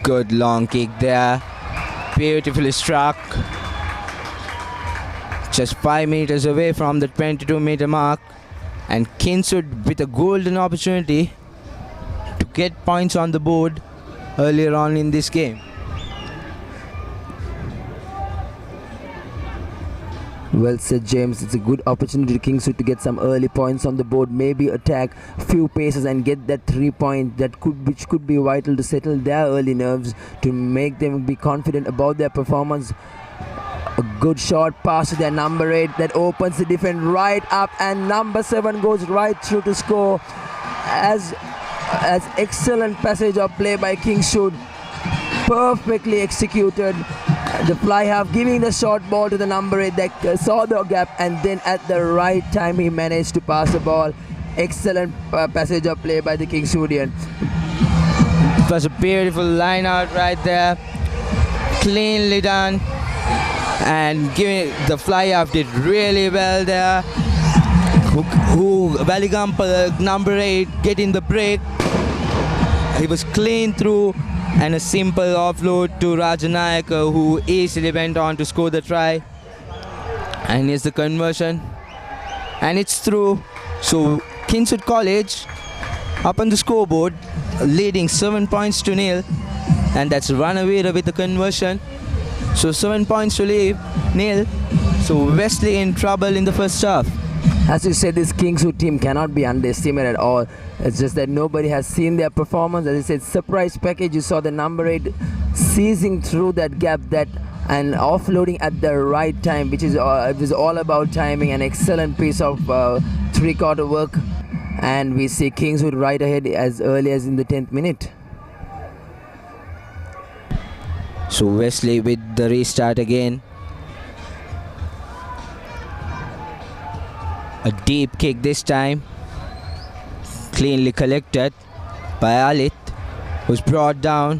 Good long kick there. Beautifully struck. Just 5 meters away from the 22-meter mark, and Kingswood with a golden opportunity to get points on the board earlier on in this game. Well said, James. It's a good opportunity to Kingswood to get some early points on the board, maybe attack few paces and get that 3 point which could be vital to settle their early nerves, to make them be confident about their performance. A good short pass to their number 8 that opens the defense right up, and number 7 goes right through to score. As excellent passage of play by Kingswood, perfectly executed. The fly half giving the short ball to the number 8 that saw the gap, and then at the right time he managed to pass the ball. Excellent passage of play by the Kingswoodian. It was a beautiful line out right there, cleanly done. And giving the fly off did really well there. Valigampa, number 8, getting the break. He was clean through, and a simple offload to Rajanayaka, who easily went on to score the try. And here's the conversion, and it's through. So Kingswood College up on the scoreboard, leading 7 points to nil, and that's Ranavira with the conversion. So 7 points to nil. So Wesley in trouble in the first half. As you said, this Kingswood team cannot be underestimated at all. It's just that nobody has seen their performance. As I said, surprise package. You saw the number 8 seizing through that gap and offloading at the right time, which is it was all about timing. An excellent piece of three-quarter work. And we see Kingswood right ahead as early as in the 10th minute. So Wesley with the restart again. A deep kick this time. Cleanly collected by Alit, who's brought down.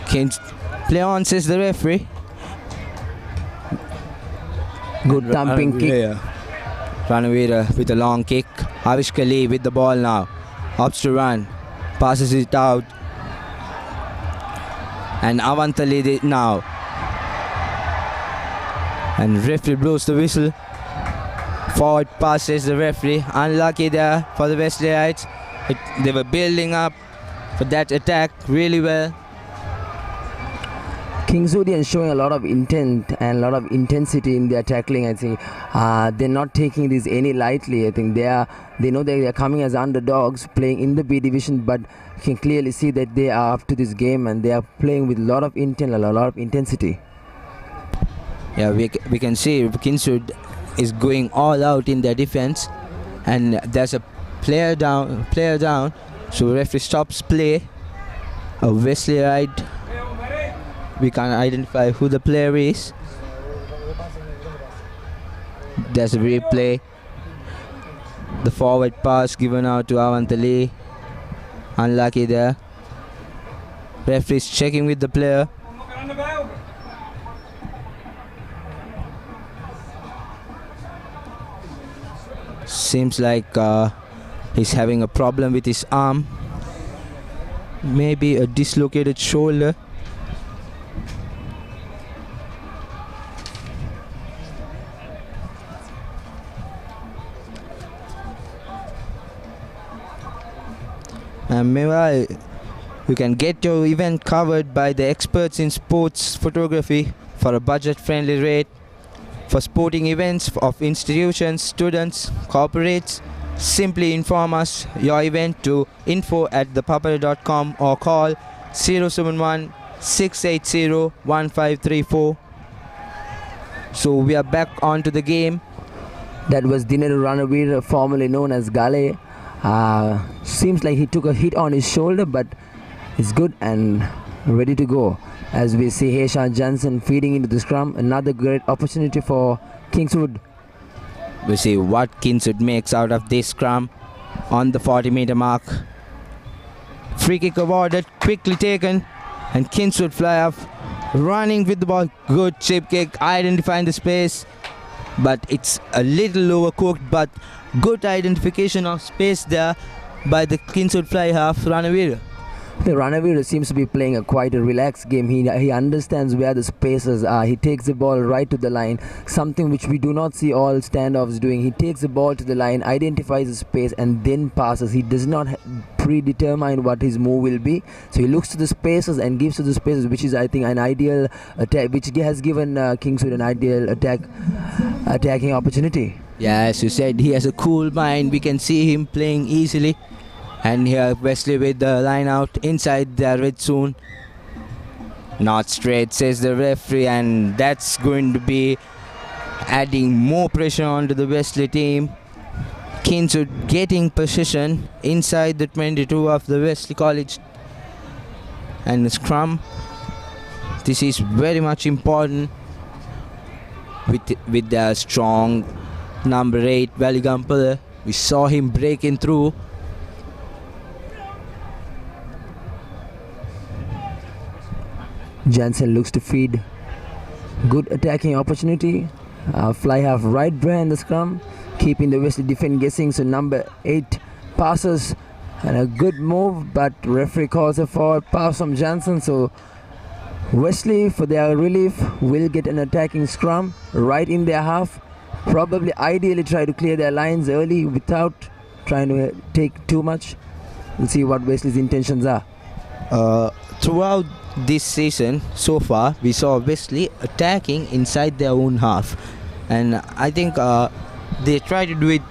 Play on, says the referee. Good thumping kick. Ranavira with a long kick. Avishka Lee with the ball now. Opts to run. Passes it out. And Avantali did now. And referee blows the whistle. Forward passes the referee. Unlucky there for the Wesley Heights. They were building up for that attack really well. Kingswoodian showing a lot of intent and a lot of intensity in their tackling. I think they're not taking this any lightly. I think they know they are coming as underdogs, playing in the B division, but you can clearly see that they are up to this game and they are playing with a lot of intent, a lot of intensity. Yeah, we can see Kingswood is going all out in their defense, and there's a player down. So referee stops play. A Wesley Height. We can't identify who the player is. There's a replay. The forward pass given out to Avantali. Unlucky there. Referee's checking with the player. Seems like he's having a problem with his arm. Maybe a dislocated shoulder. And meanwhile, you can get your event covered by the experts in sports photography for a budget-friendly rate. For sporting events of institutions, students, corporates, simply inform us your event to info@thepapare.com or call 071 680 1534. So we are back onto the game. That was Dineru Ranavir, formerly known as Gale. Seems like he took a hit on his shoulder, but he's good and ready to go. As we see Heshan Johnson feeding into the scrum, another great opportunity for Kingswood. We'll see what Kingswood makes out of this scrum on the 40-meter mark. Free kick awarded, quickly taken, and Kingswood fly off, running with the ball. Good chip kick, identifying the space, but it's a little overcooked, but good identification of space there by the Kingswood fly half, Ranavira. The Ranavira seems to be playing quite a relaxed game. He understands where the spaces are. He takes the ball right to the line, something which we do not see all standoffs doing. He takes the ball to the line, identifies the space, and then passes. He does not predetermine what his move will be. So he looks to the spaces and gives to the spaces, which is, I think, an ideal attack, which has given Kingswood an ideal attacking opportunity. Yeah, as you said, he has a cool mind. We can see him playing easily. And here Wesley with the line out inside the red zone. Not straight, says the referee, and that's going to be adding more pressure onto the Wesley team. Kingswood getting possession inside the 22 of the Wesley College. And the scrum. This is very much important with their strong number 8, Valley Gampala. We saw him breaking through. Jansen looks to feed. Good attacking opportunity. Fly half right behind the scrum, keeping the Wesley defense guessing. So number 8 passes and a good move, but referee calls a forward pass from Jansen. So Wesley, for their relief, will get an attacking scrum right in their half. Probably ideally try to clear their lines early without trying to take too much. We'll see what Wesley's intentions are. Throughout this season so far, we saw Wesley attacking inside their own half, and I think they tried to do it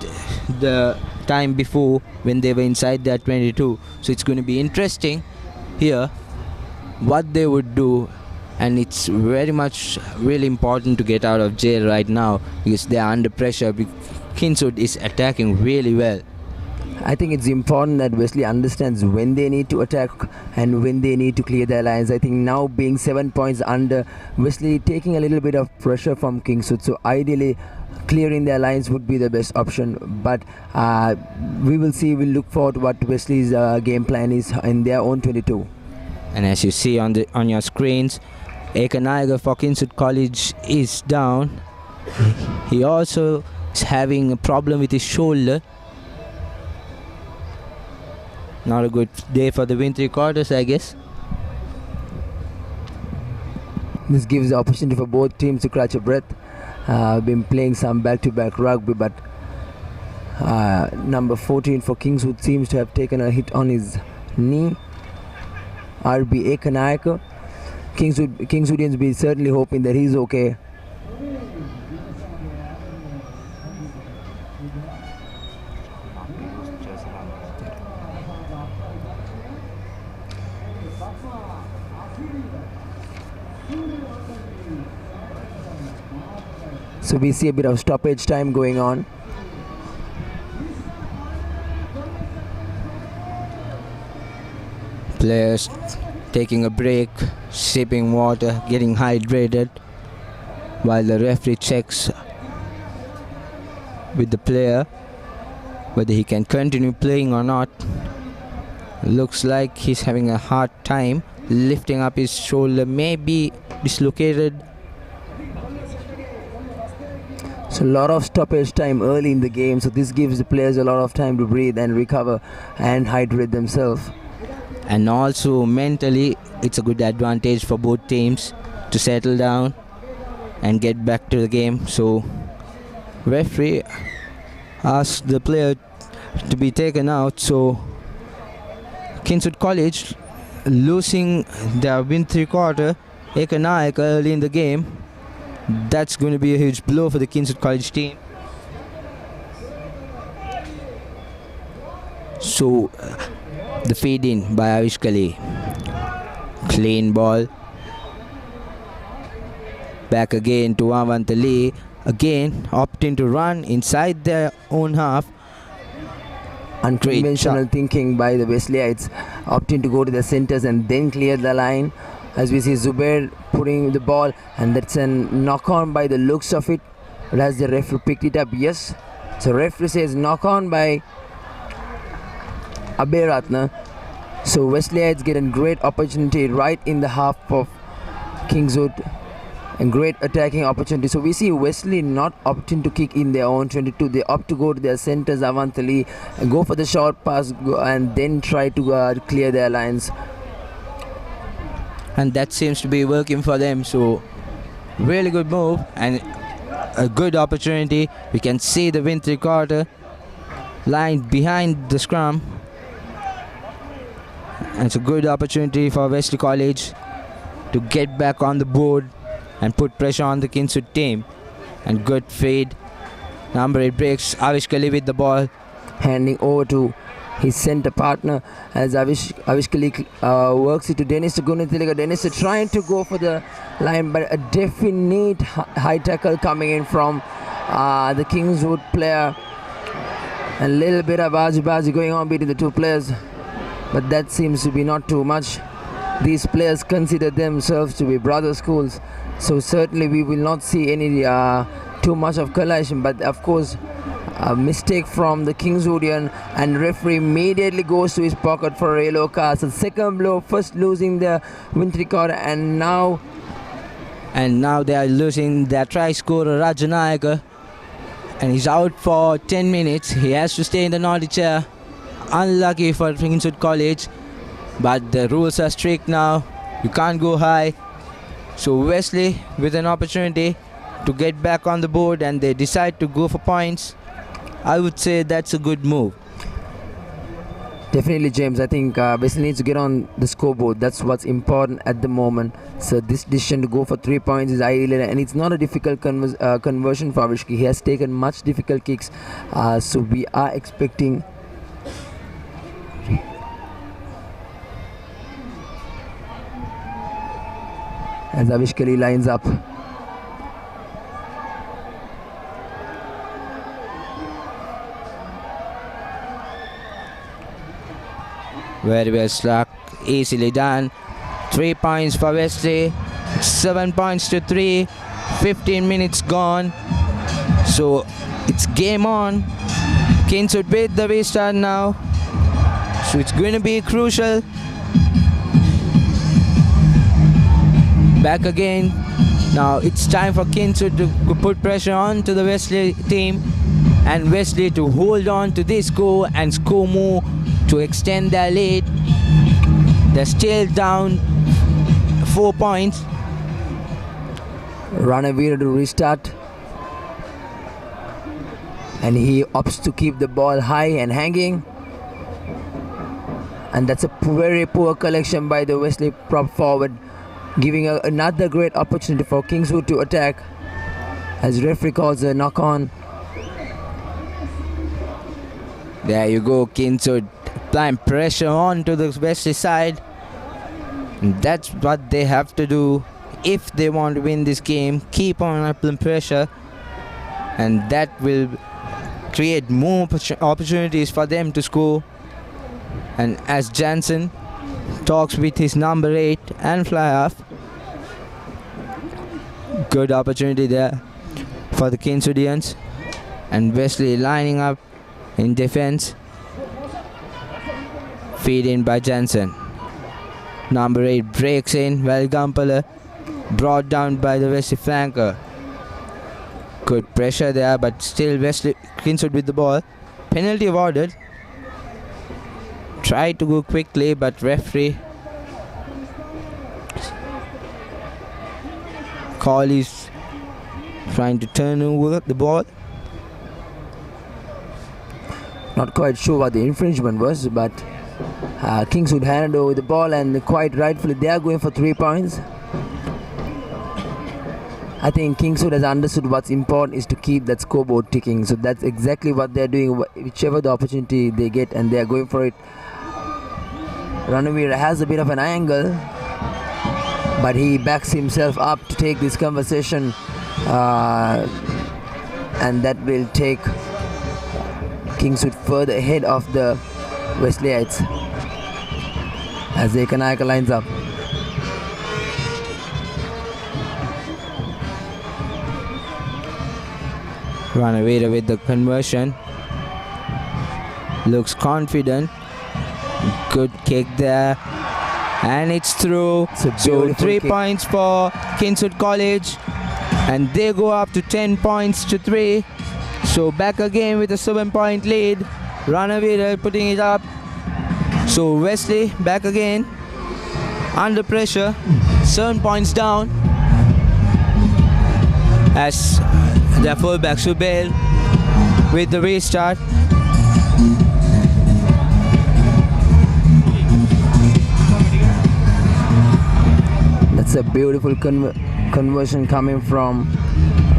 the time before when they were inside their 22. So it's going to be interesting here what they would do, and it's very much really important to get out of jail right now because they are under pressure. Kingswood is attacking really well. I think it's important that Wesley understands when they need to attack and when they need to clear their lines. I think now being 7 points under, Wesley taking a little bit of pressure from Kingswood, so ideally clearing their lines would be the best option. But we will see, we'll look forward to what Wesley's game plan is in their own 22. And as you see on your screens, Ekanayaga for Kingswood College is down. He also is having a problem with his shoulder. Not a good day for the win 3 quarters, I guess. This gives the opportunity for both teams to catch a breath. Been playing some back-to-back rugby, but number 14 for Kingswood seems to have taken a hit on his knee. RB Ekanayaka. Kingswoodians be certainly hoping that he's okay. So we see a bit of stoppage time going on. Players taking a break, sipping water, getting hydrated, while the referee checks with the player. whether he can continue playing or not. Looks like he's having a hard time lifting up his shoulder, maybe dislocated. So a lot of stoppage time early in the game, so this gives the players a lot of time to breathe and recover and hydrate themselves. And also mentally, it's a good advantage for both teams to settle down and get back to the game. So referee asked the player to be taken out. So Kingswood College losing their win 3/4 Ekanayaka early in the game. That's going to be a huge blow for the Kingswood College team. So the feed in by Avishkali. Clean ball. Back again to Avantali. Again opting to run inside their own half. Unconventional thinking by the Wesleyites, opting to go to the centers and then clear the line. As we see Zubair putting the ball, and that's a knock on by the looks of it. But has the referee picked it up? Yes. So referee says knock on by Aberatna. So Wesleyites get a great opportunity right in the half of Kingswood. A great attacking opportunity. So we see Wesley not opting to kick in their own 22. They opt to go to their centers, Avantali, and go for the short pass and then try to clear their lines. And that seems to be working for them. So really good move and a good opportunity. We can see the win 3/4 line behind the scrum. And it's a good opportunity for Wesley College to get back on the board and put pressure on the Kingswood team. And good feed. Number 8 breaks. Avishkali with the ball. Handing over to his center partner as Avishkali works it to Dennis Gunathilaga. Dennis trying to go for the line, but a definite high tackle coming in from the Kingswood player. A little bit of baji going on between the two players, but that seems to be not too much. These players consider themselves to be brother schools, so certainly we will not see any too much of collision. But of course, a mistake from the Kingswoodian, and referee immediately goes to his pocket for a yellow card. So second blow, first losing the win 3/4, and now they are losing their try scorer Rajanayaka, and he's out for 10 minutes. He has to stay in the naughty chair. Unlucky for Kingswood College, but the rules are strict now. You can't go high. So Wesley with an opportunity to get back on the board, and they decide to go for points. I would say that's a good move. Definitely, James. I think Wesley needs to get on the scoreboard. That's what's important at the moment. So this decision to go for 3 points is ideal, and it's not a difficult conversion for Avishki. He has taken much difficult kicks. So we are expecting as Avishkali lines up. Very well struck, easily done. 3 points for Wesley, 7 points to 3, 15 minutes gone. So it's game on. Kingswood with the restart now. So it's going to be crucial. Back again. Now it's time for Kingswood to put pressure on to the Wesley team, and Wesley to hold on to this score and score more to extend their lead. They're still down 4 points. Ranavir to restart, and he opts to keep the ball high and hanging, and that's a very poor collection by the Wesley prop forward, giving another great opportunity for Kingswood to attack as referee calls a knock on. There you go, Kingswood applying pressure on to the Wesley side. And that's what they have to do if they want to win this game. Keep on applying pressure, and that will create more opportunities for them to score. And as Jansen talks with his number 8 and fly off, good opportunity there for the Kingswoodians. And Wesley lining up in defense. Feed in by Jensen. Number 8 breaks in. Velgampala brought down by the Wesley flanker. Good pressure there, but still Wesley Kingswood with the ball. Penalty awarded. Tried to go quickly, but referee call is trying to turn over the ball. Not quite sure what the infringement was, but Kingswood handed over the ball, and quite rightfully they are going for 3 points. I think Kingswood has understood what's important is to keep that scoreboard ticking, so that's exactly what they're doing, whichever the opportunity they get, and they're going for it. Ranavir has a bit of an angle, but he backs himself up to take this conversation, and that will take Kingswood further ahead of the Wesleyites as the Kanayaka lines up. Ranavira with the conversion. Looks confident. Good kick there. And it's through. So 3 points for Kingswood College. And they go up to 10 points to 3. So back again with a 7-point lead. Ranavira putting it up. So Wesley back again. Under pressure. 7 points down. As their fullback Subail with the restart. That's a beautiful conversion coming from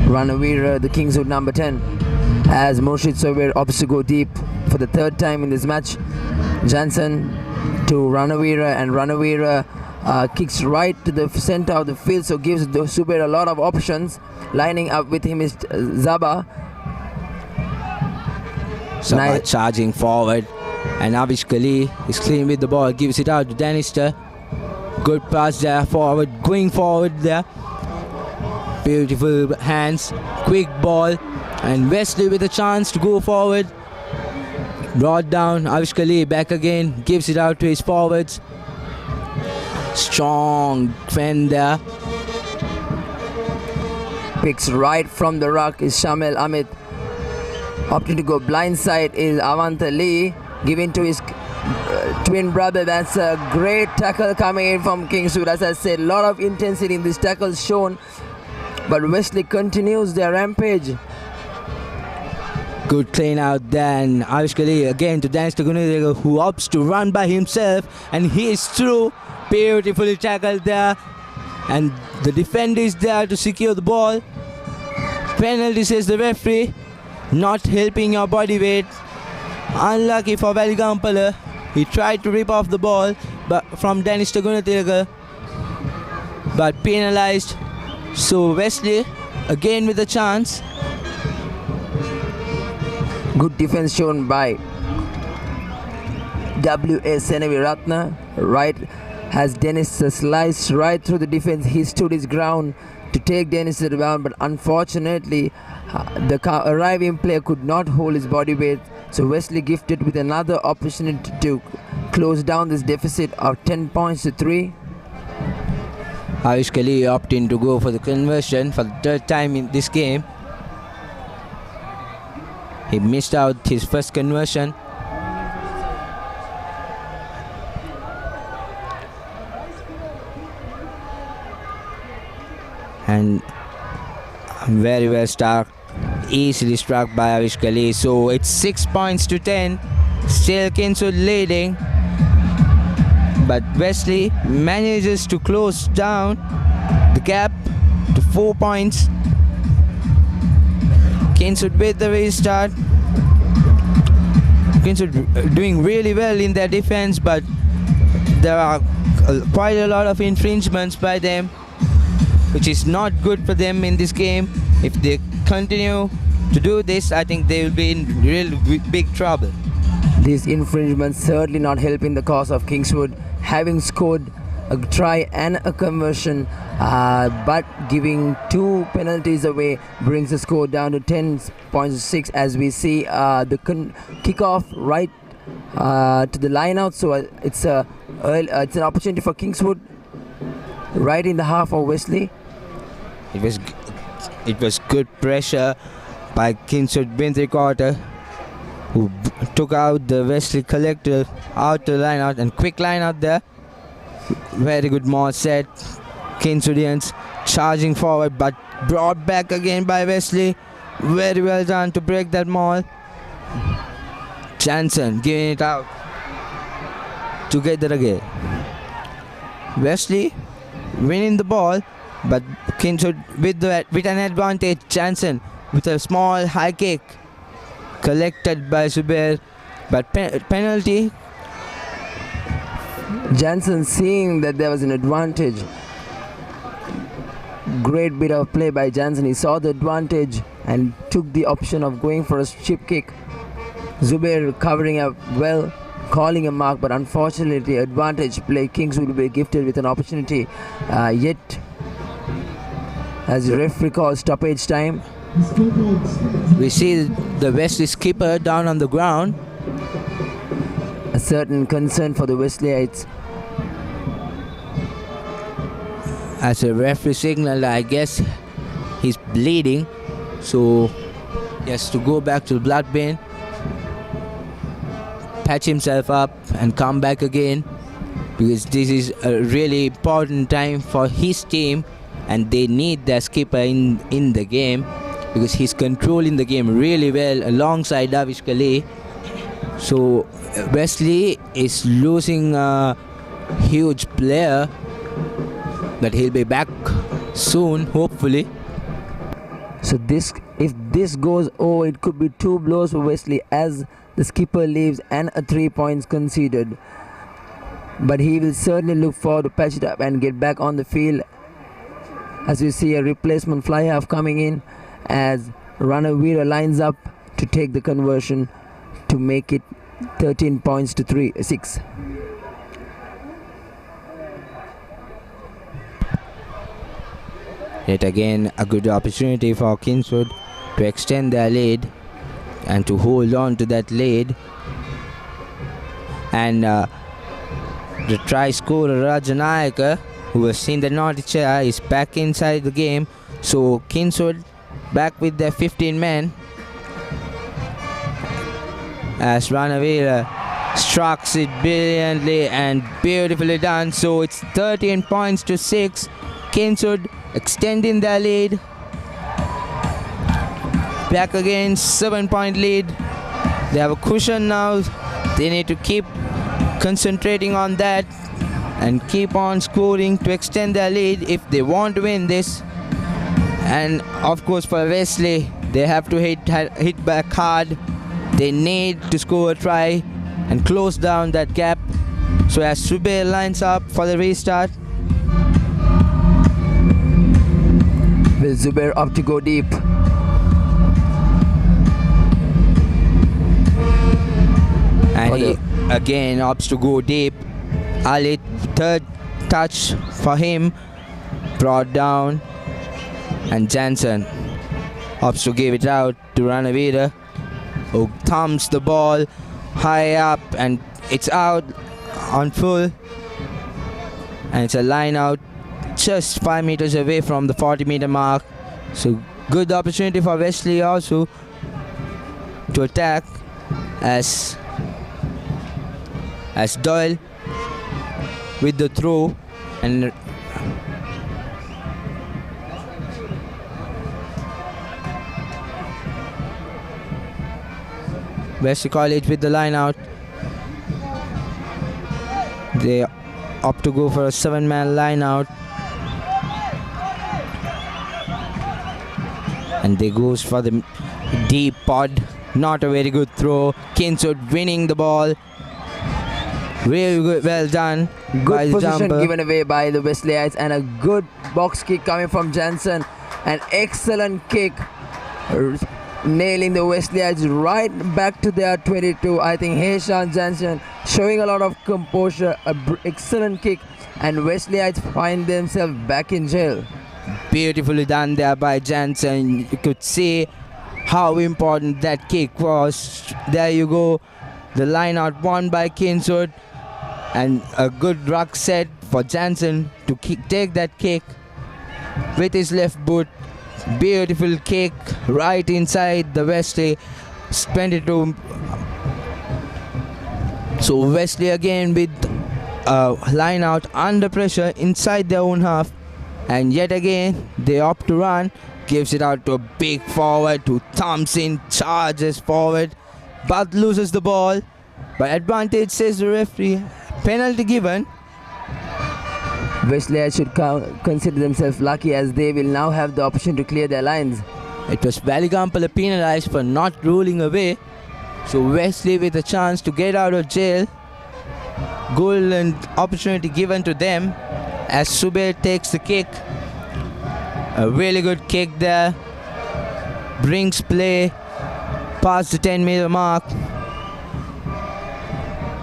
Ranavira, the Kingswood number 10. As Murshid Sober opts to go deep for the 3rd time in this match. Jansen to Ranavira, and Ranavira kicks right to the center of the field, so gives Subair a lot of options. Lining up with him is Zaba. Zaba charging forward, and Abish Kali is clean with the ball, gives it out to Danister. Good pass there forward, going forward there. Beautiful hands, quick ball, and Wesley with a chance to go forward. Brought down, Abish Kali back again, gives it out to his forwards. Strong fend there. Picks right from the ruck is Shamil Amit. Opting to go blindside is Avanta Lee, giving to his twin brother. That's a great tackle coming in from Kingswood. As I said, a lot of intensity in this tackle shown, but Wesley continues their rampage. Good clean out then. Avish Kali again to Danister Gunadega, who opts to run by himself, and he is through. Beautifully tackled there, and the defender is there to secure the ball. Penalty, says the referee. Not helping your body weight. Unlucky for Velgampala. He tried to rip off the ball but from Danister Gunadega, but penalized. So Wesley again with a chance. Good defense shown by W.A. Senavi Ratna. Right has Dennis sliced right through the defense. He stood his ground to take Dennis to the ground, but unfortunately the arriving player could not hold his body weight. So Wesley gifted with another opportunity to close down this deficit of 10 points to 3. Avish Kali opting to go for the conversion for the 3rd time in this game. He missed out his first conversion. And very well struck, easily struck by Avish Kali. So it's 6 points to 10. Still Kingswood leading, but Wesley manages to close down the gap to 4 points. Kingswood with the restart. Kingswood doing really well in their defense, but there are quite a lot of infringements by them, which is not good for them in this game. If they continue to do this, I think they will be in real big trouble. These infringements certainly not helping the cause of Kingswood, having scored a try and a conversion, but giving 2 penalties away brings the score down to 10.6 as we see the kickoff right to the line out. So it's an opportunity for Kingswood right in the half of Wesley. It was good pressure by Kingswood bin 3/4, who took out the Wesley collector out the line out, and quick line out there. Very good maul set. Kingswoodians charging forward, but brought back again by Wesley. Very well done to break that maul. Jansen giving it out together again. Wesley winning the ball, but Kingswood with an advantage. Jansen with a small high kick collected by Zubair, but penalty. Jansen seeing that there was an advantage. Great bit of play by Jansen. He saw the advantage and took the option of going for a chip kick. Zubair covering up well, calling a mark, but unfortunately advantage play. Kingswood will be gifted with an opportunity yet, as the referee calls stoppage time. We see the Wesley skipper down on the ground. A certain concern for the Wesleyites. As a referee signal, I guess he's bleeding, so he has to go back to the blood bin, patch himself up and come back again, because this is a really important time for his team and they need their skipper in the game, because he's controlling the game really well alongside Davishkali. So Wesley is losing a huge player, but he'll be back soon, hopefully. So if this goes, it could be 2 blows for Wesley as the skipper leaves and a 3 points conceded. But he will certainly look forward to patch it up and get back on the field, as we see a replacement fly half coming in as Ranavira lines up to take the conversion to make it 13 points to 6. Yet again, a good opportunity for Kingswood to extend their lead and to hold on to that lead. And the try scorer Rajanayaka, who has seen the naughty chair, is back inside the game. So Kingswood back with their 15 men as Ranavira strikes it brilliantly and beautifully done. So it's 13 points to 6. Kingswood extending their lead. Back again, 7-point lead. They have a cushion now. They need to keep concentrating on that and keep on scoring to extend their lead if they want to win this. And of course for Wesley, they have to hit back hard. They need to score a try and close down that gap. So as Zubair lines up for the restart. Will Zubair opt to go deep? And he again opts to go deep. Ali, third touch for him, brought down, and Jansen opts to give it out to Ranavira, who thumps the ball high up, and it's out on full, and it's a line out just 5 meters away from the 40-meter mark. So good opportunity for Wesley also to attack as Doyle with the throw, and Wesley College with the line out. They opt to go for a 7-man line out, and they goes for the deep pod. Not a very good throw. Kingswood winning the ball. Really good, well done. Good position given away by the Wesleyites, and a good box kick coming from Jansen. An excellent kick, nailing the Wesleyites right back to their 22. I think Heshan Jansen showing a lot of composure. Excellent kick and Wesleyites find themselves back in jail. Beautifully done there by Jansen. You could see how important that kick was. There you go. The line out won by Kingswood, and a good ruck set for Jansen to take that kick with his left boot. Beautiful kick right inside the Wesley. Spent it to. So Wesley again with a line out under pressure inside their own half, and yet again they opt to run. Gives it out to a big forward to Thompson. Charges forward but loses the ball. By advantage, says the referee. Penalty given. Wesley should consider themselves lucky, as they will now have the option to clear their lines. It was Valigampala penalized for not ruling away. So Wesley with a chance to get out of jail. Golden opportunity given to them as Subair takes the kick. A really good kick there. Brings play past the 10-meter mark.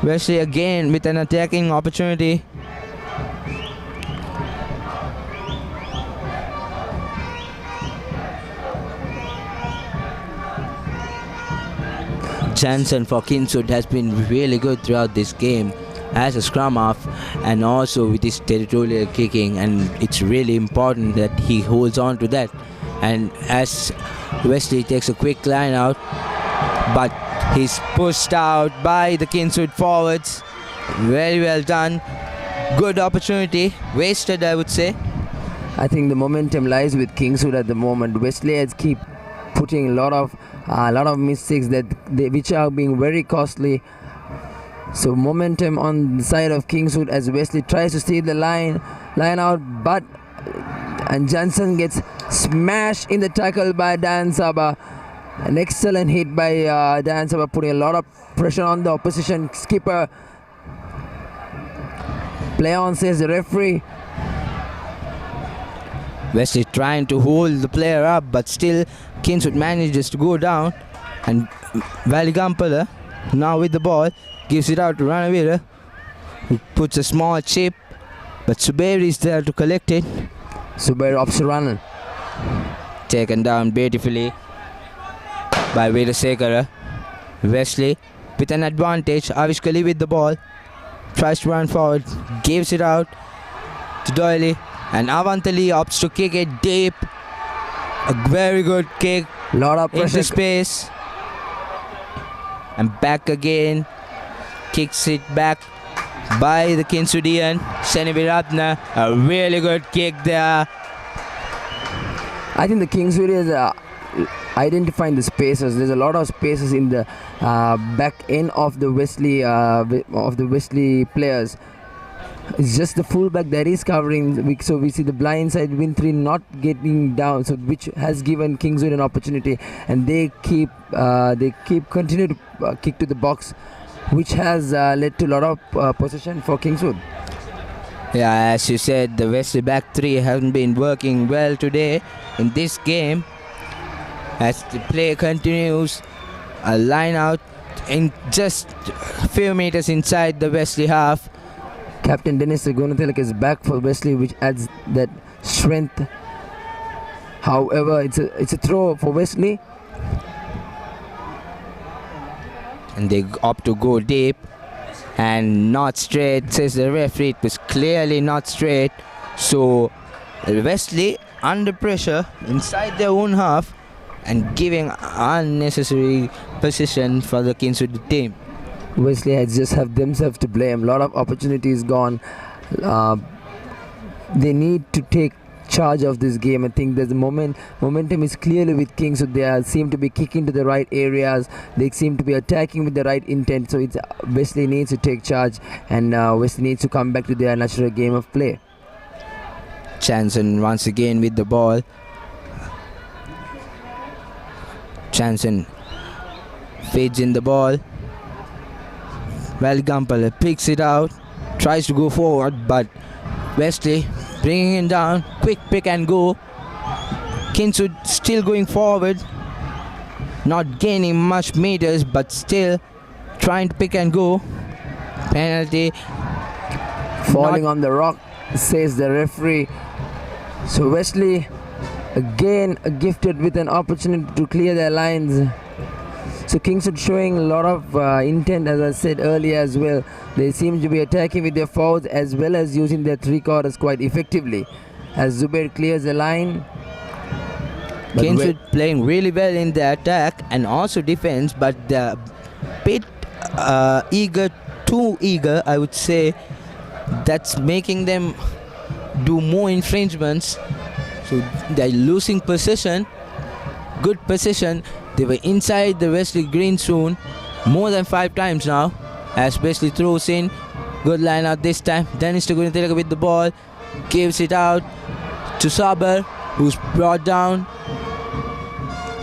Wesley again with an attacking opportunity. Jansen for Kingswood has been really good throughout this game as a scrum half and also with his territorial kicking, and it's really important that he holds on to that. And as Wesley takes a quick line out, but he's pushed out by the Kingswood forwards. Very well done. Good opportunity. Wasted, I would say. I think the momentum lies with Kingswood at the moment. Wesley's keep putting a lot of mistakes which are being very costly. So momentum on the side of Kingswood as Wesley tries to steal the line out, and Johnson gets smashed in the tackle by Dan Saba. An excellent hit by Dan Saba, putting a lot of pressure on the opposition skipper. Play on, says the referee. Wesley trying to hold the player up, but still Kingswood manages to go down, and Valigampala now with the ball gives it out to Ranavira, who puts a small chip, but Subair is there to collect it. Subair opts to run. Taken down beautifully by Veerasekara. Wesley with an advantage. Avishkali with the ball, tries to run forward, gives it out to Doyle, and Avantali opts to kick it deep. A very good kick. Lot of pressure into space. And back again. Kicks it back by the Kingswoodian. Seniviratna. A really good kick there. I think the Kingswood is identifying the spaces. There's a lot of spaces in the back end of the Wesley players. It's just the fullback that is covering, so we see the blind side win 3 not getting down, so which has given Kingswood an opportunity, and they keep continue to kick to the box, which has led to a lot of possession for Kingswood. Yeah, as you said, the Wesley back 3 hasn't been working well today in this game. As the play continues, a line out in just a few meters inside the Wesley half. Captain Dennis Gunathilak is back for Wesley, which adds that strength. However, it's a throw for Wesley. And they opt to go deep and not straight, says the referee. It was clearly not straight. So Wesley under pressure inside their own half and giving unnecessary position for the Kingswood team. Wesley has just have themselves to blame. A lot of opportunities gone. They need to take charge of this game. I think there's a momentum is clearly with Kings, so they seem to be kicking to the right areas. They seem to be attacking with the right intent. So it's Wesley needs to take charge, and Wesley needs to come back to their natural game of play. Chanson once again with the ball. Chanson feeds in the ball. Valigampala picks it out, tries to go forward, but Wesley bringing him down. Quick pick and go. Kingswood still going forward, not gaining much meters, but still trying to pick and go. Penalty Falling on the rock, says the referee. So Wesley again gifted with an opportunity to clear their lines. So Kingswood showing a lot of intent, as I said earlier as well. They seem to be attacking with their forwards as well as using their three quarters quite effectively. As Zubair clears the line. Kingswood playing really well in the attack and also defense, but they're bit eager, too eager, I would say. That's making them do more infringements. So they're losing possession, good possession. They were inside the Wesley green zone more than 5 times now. As Wesley throws in, good line out this time. Dennis Tagunathilaga with the ball, gives it out to Saber, who's brought down.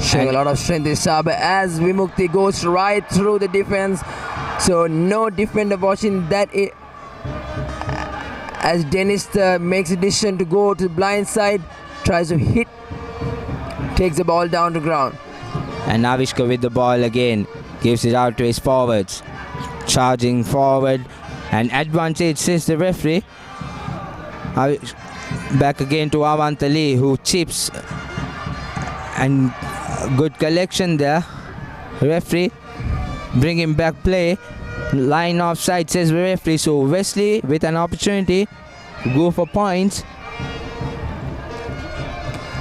Showing a lot of strength is Saber as Vimukti goes right through the defense. So no defender watching that. As Dennis makes a decision to go to the blind side, tries to hit, takes the ball down to ground. And Avishka with the ball again, gives it out to his forwards. Charging forward, and advantage, says the referee. Back again to Avantali, who chips, and good collection there. Referee bringing back play. Line offside, says the referee. So Wesley with an opportunity to go for points.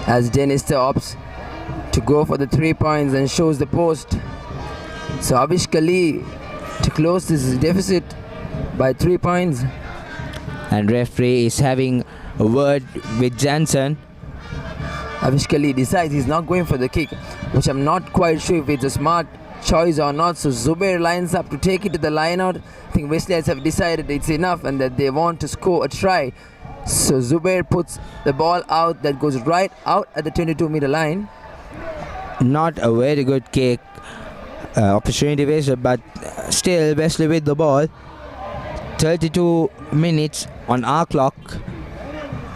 As Dennis opts to go for the 3 points and shows the post. So Avishka Lee to close this deficit by 3 points. And referee is having a word with Jansen. Avishka Lee decides he's not going for the kick, which I'm not quite sure if it's a smart choice or not. So Zubair lines up to take it to the line out. I think Wesleyans have decided it's enough and that they want to score a try. So Zubair puts the ball out that goes right out at the 22-meter line. Not a very good kick. Opportunity wasted, but still Wesley with the ball. 32 minutes on our clock.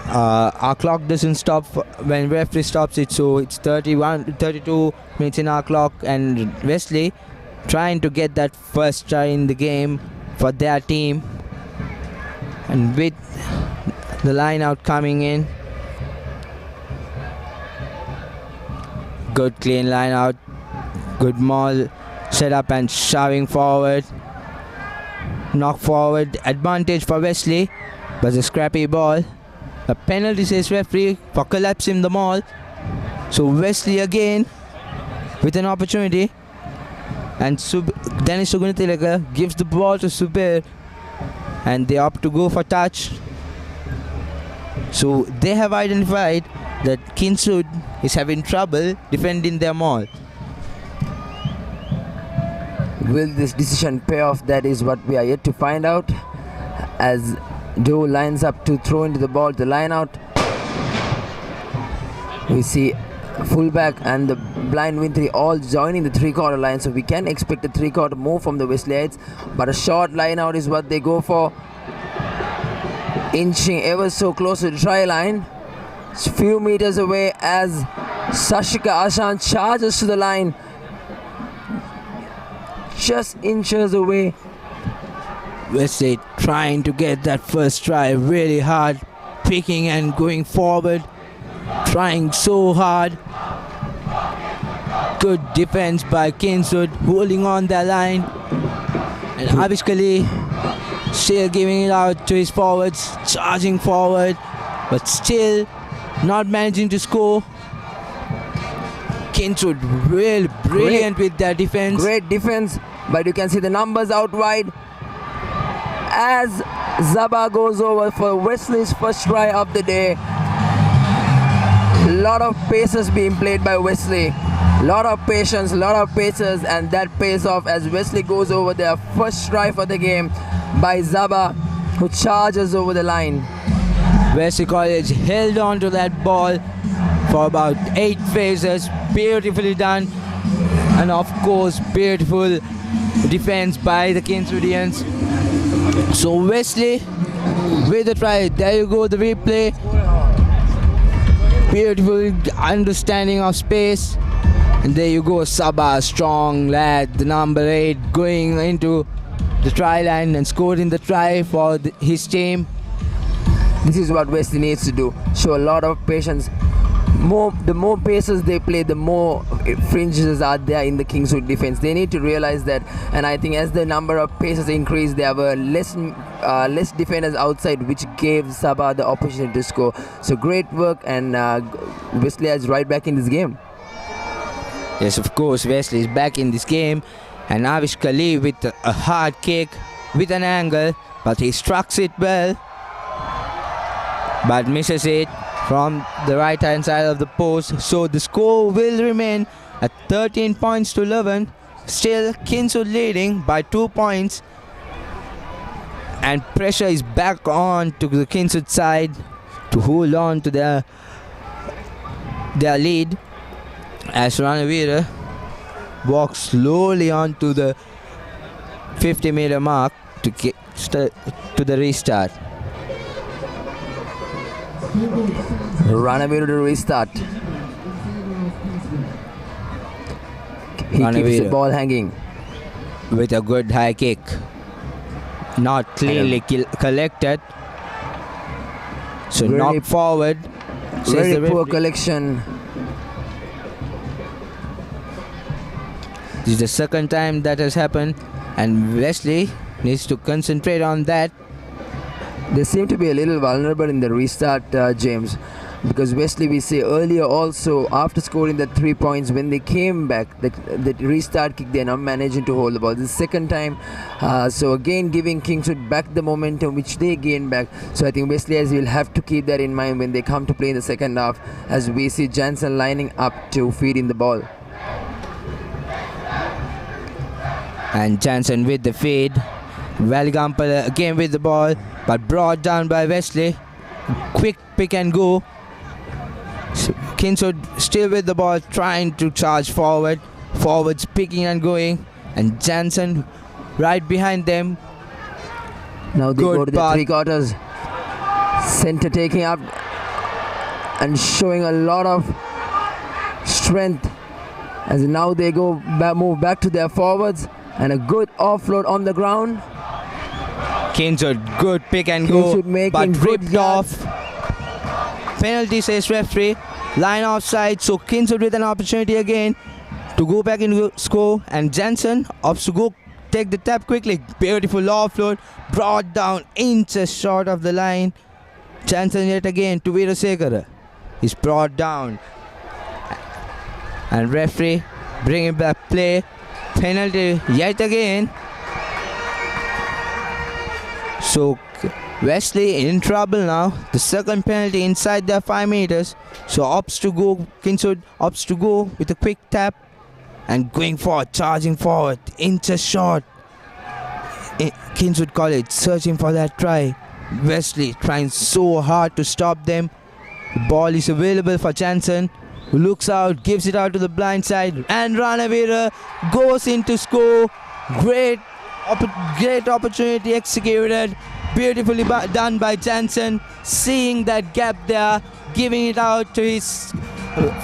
Our clock doesn't stop when referee stops it, so it's 32 minutes in our clock, and Wesley trying to get that first try in the game for their team. And with the line out coming in, good clean line out, good maul set up and shoving forward, knock forward, advantage for Wesley, but a scrappy ball. A penalty, says referee, for collapsing the maul. So Wesley again with an opportunity, and Dennis Tagunathilaga gives the ball to Zubair, and they opt to go for touch. So they have identified that Kingswood is having trouble defending their maul. Will this decision pay off? That is what we are yet to find out. As Doe lines up to throw into the ball to line out, we see fullback and the blind Winthree all joining the 3/4 line, so we can expect a 3/4 move from the Wesleyites, but a short line out is what they go for, inching ever so close to the try line. It's a few meters away as Sashika Ashan charges to the line, just inches away. Wesley trying to get that first try really hard, picking and going forward, trying so hard. Good defense by Kingswood, holding on their line. And Avishka Lee still giving it out to his forwards, charging forward, but still not managing to score. Kingswood really brilliant with their defense. Great defense, but you can see the numbers out wide as Zaba goes over for Wesley's first try of the day. A lot of paces being played by Wesley. A lot of patience, a lot of paces, and that pays off as Wesley goes over their first try for the game by Zaba, who charges over the line. Wesley College held on to that ball for about 8 phases. Beautifully done. And of course, beautiful defense by the Kingswoodians. So Wesley with the try. There you go, the replay. Beautiful understanding of space. And there you go, Sabah, strong lad, the number 8, going into the try line and scored in the try for his team. This is what Wesley needs to do. Show a lot of patience. The more paces they play, the more fringes are there in the Kingswood defense. They need to realize that, and I think as the number of paces increase, there were less defenders outside, which gave Sabah the opportunity to score. So great work, and Wesley is right back in this game. Yes, of course, Wesley is back in this game, and Avish Kali with a hard kick with an angle, but he struck it well, but misses it from the right hand side of the post. So the score will remain at 13 points to 11. Still Kingswood leading by 2 points, and pressure is back on to the Kingswood side to hold on to their lead as Ranavira walks slowly on to the 50-meter mark to the restart. Ranavira to restart. He keeps the ball hanging with a good high kick, not cleanly collected, so knocked forward. Very poor collection. This is the second time that has happened, and Wesley needs to concentrate on that. They seem to be a little vulnerable in the restart, James, because Wesley, we say earlier also, after scoring the 3 points, when they came back, the restart kick, they're not managing to hold the ball. This is the second time, so again giving Kingswood back the momentum which they gained back. So I think Wesley will have to keep that in mind when they come to play in the second half, as we see Jansen lining up to feed in the ball. And Jansen with the feed. Valgampala again with the ball, but brought down by Wesley. Quick pick and go. So Kingswood still with the ball, trying to charge forward. Forwards picking and going, and Jansen right behind them. Now they go to the 3/4. Center taking up and showing a lot of strength, as now they move back to their forwards, and a good offload on the ground. Kingswood, good pick and go, but ripped off. Penalty, says referee. Line offside, so Kingswood with an opportunity again to go back into score, and Jansen opts to go take the tap quickly. Beautiful offload, brought down inches short of the line. Jansen yet again to Veerasekara. He's brought down, and referee bringing back play. Penalty yet again. So Wesley in trouble now. The second penalty inside their 5 meters. So Kingswood opts to go with a quick tap and going forward, charging forward, inches short. Kingswood College searching for that try. Wesley trying so hard to stop them. The ball is available for Jansen, who looks out, gives it out to the blind side, and Ranavira goes in to score. Great opportunity executed. Beautifully done by Jansen, seeing that gap there, giving it out to his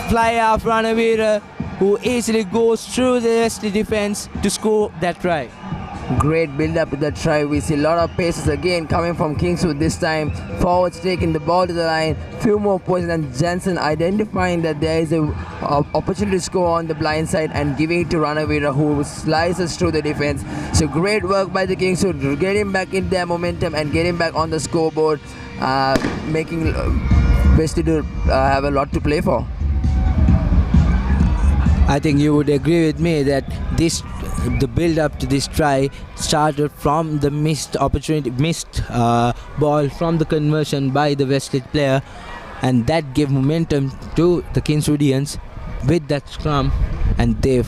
fly-half Ranavira, who easily goes through the Wesley defense to score that try. Great build-up to that try. We see a lot of paces again coming from Kingswood this time. Forwards taking the ball to the line. Few more points, and Jansen identifying that there is a opportunity to score on the blind side and giving it to Ranavira, who slices through the defense. So great work by the Kingswood, getting back in their momentum and getting back on the scoreboard, making Wesley to have a lot to play for. I think you would agree with me that the build-up to this try started from the missed ball from the conversion by the Wesley player, and that gave momentum to the Kingswoodians with that scrum, and they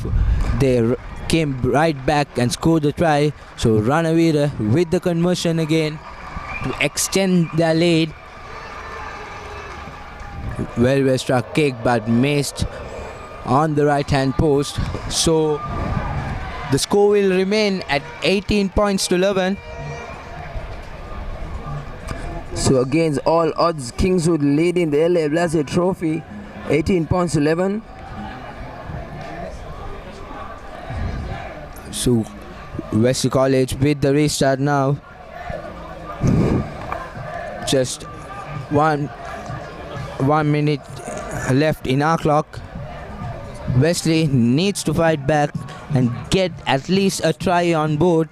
came right back and scored the try. So Ranavira with the conversion again to extend their lead. Well struck kick, but missed on the right hand post. So the score will remain at 18 points to 11. So against all odds, Kingswood leading the L.E. Blase Trophy, 18 points to 11. So Wesley College with the restart now. Just one minute left in our clock. Wesley needs to fight back and get at least a try on board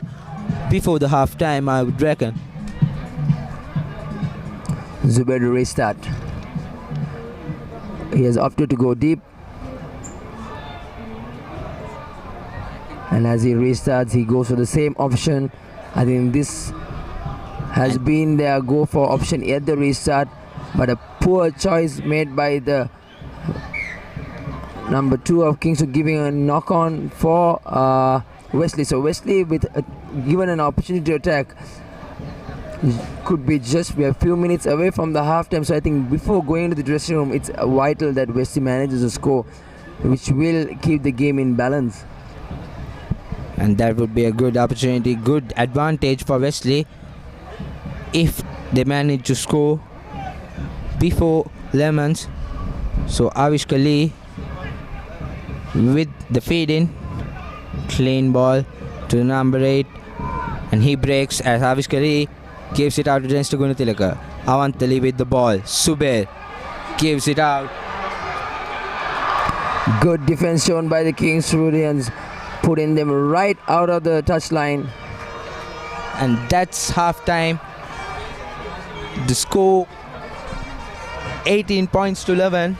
before the half time, I would reckon. Zubair to restart. He has opted to go deep. And as he restarts, he goes for the same option. I think this has been their go for option at the restart, but a poor choice made by the number 2 of Kingswood, giving a knock on for Wesley. So Wesley, with given an opportunity to attack, could be just a few minutes away from the halftime. So I think before going into the dressing room, it's vital that Wesley manages a score which will keep the game in balance. And that would be a good opportunity, good advantage for Wesley if they manage to score before Lemons. So Avishka Lee with the feed in, clean ball to number 8, and he breaks as Avishka Lee gives it out against Gunatilaka. Avantali with the ball. Zubair gives it out. Good defense shown by the Kingswoodians, putting them right out of the touchline. And that's half time. The score 18 points to 11.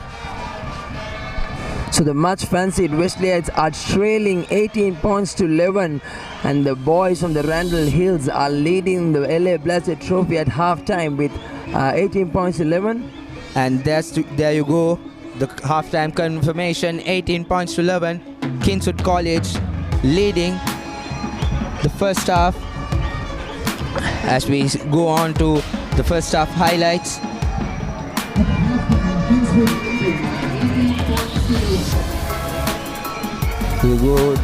So the much fancied Wesleyites are trailing 18 points to 11, and the boys from the Randall Hills are leading the LA Blazers trophy at halftime with 18 points to 11. And there you go, the halftime confirmation, 18 points to 11. Kingswood College leading the first half. As we go on to the first half highlights. We go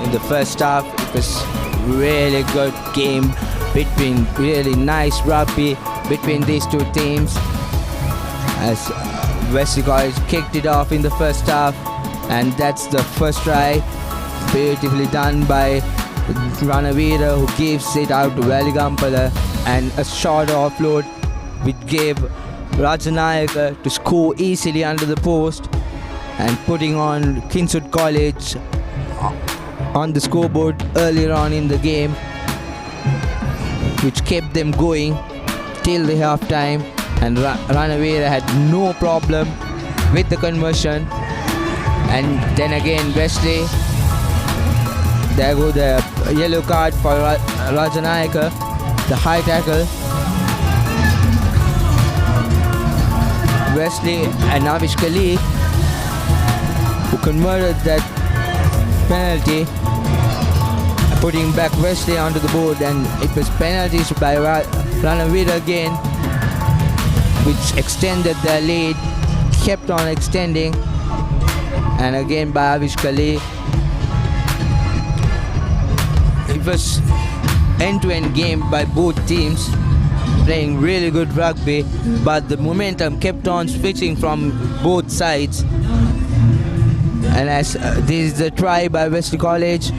in the first half. It was really good game between, really nice rugby between these two teams, as Wesley College kicked it off in the first half, and that's the first try, beautifully done by Ranavira, who gives it out to Valigampala, and a short offload which gave Rajanayaka to score easily under the post and putting on Kingswood College on the scoreboard earlier on in the game, which kept them going till the half time, and Ranavira had no problem with the conversion. And then again Wesley, there go the yellow card for Rajanayaka, the high tackle. Wesley and Avishka Lee, who converted that penalty, putting back Wesley onto the board, and it was penalties by Ranavira again, which extended their lead, kept on extending, and again by Avishka Lee. It was end-to-end game by both teams, playing really good rugby, but the momentum kept on switching from both sides. And as this is the try by Wesley College,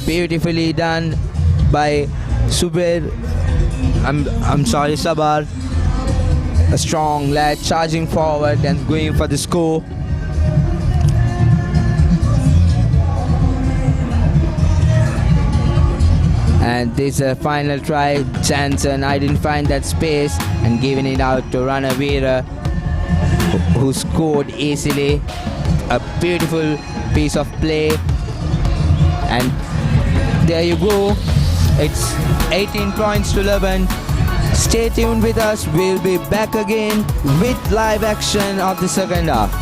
beautifully done by Zubair. Sabar, a strong lad charging forward and going for the score. And this is a final try. Jansen identifying that space and giving it out to Ranavira, who scored easily. A beautiful piece of play. And there you go. It's 18 points to 11. Stay tuned with us. We'll be back again with live action of the second half.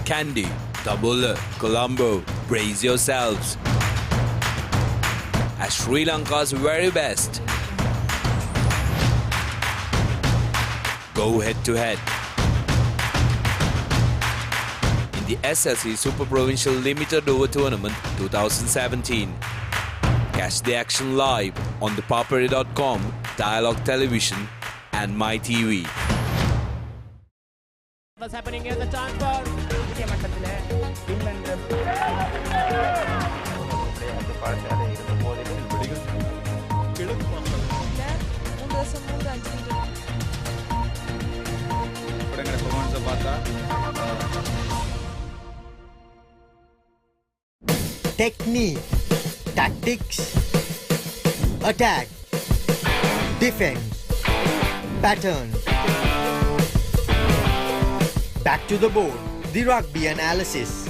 Kandy, Tabula, Colombo, brace yourselves as Sri Lanka's very best go head to head in the SLC Super Provincial Limited Over Tournament 2017. Catch the action live on ThePapare.com, Dialogue Television and MyTV. What's happening here? The transfer. Technique, tactics, attack, defense, pattern. Back to the board, the rugby analysis.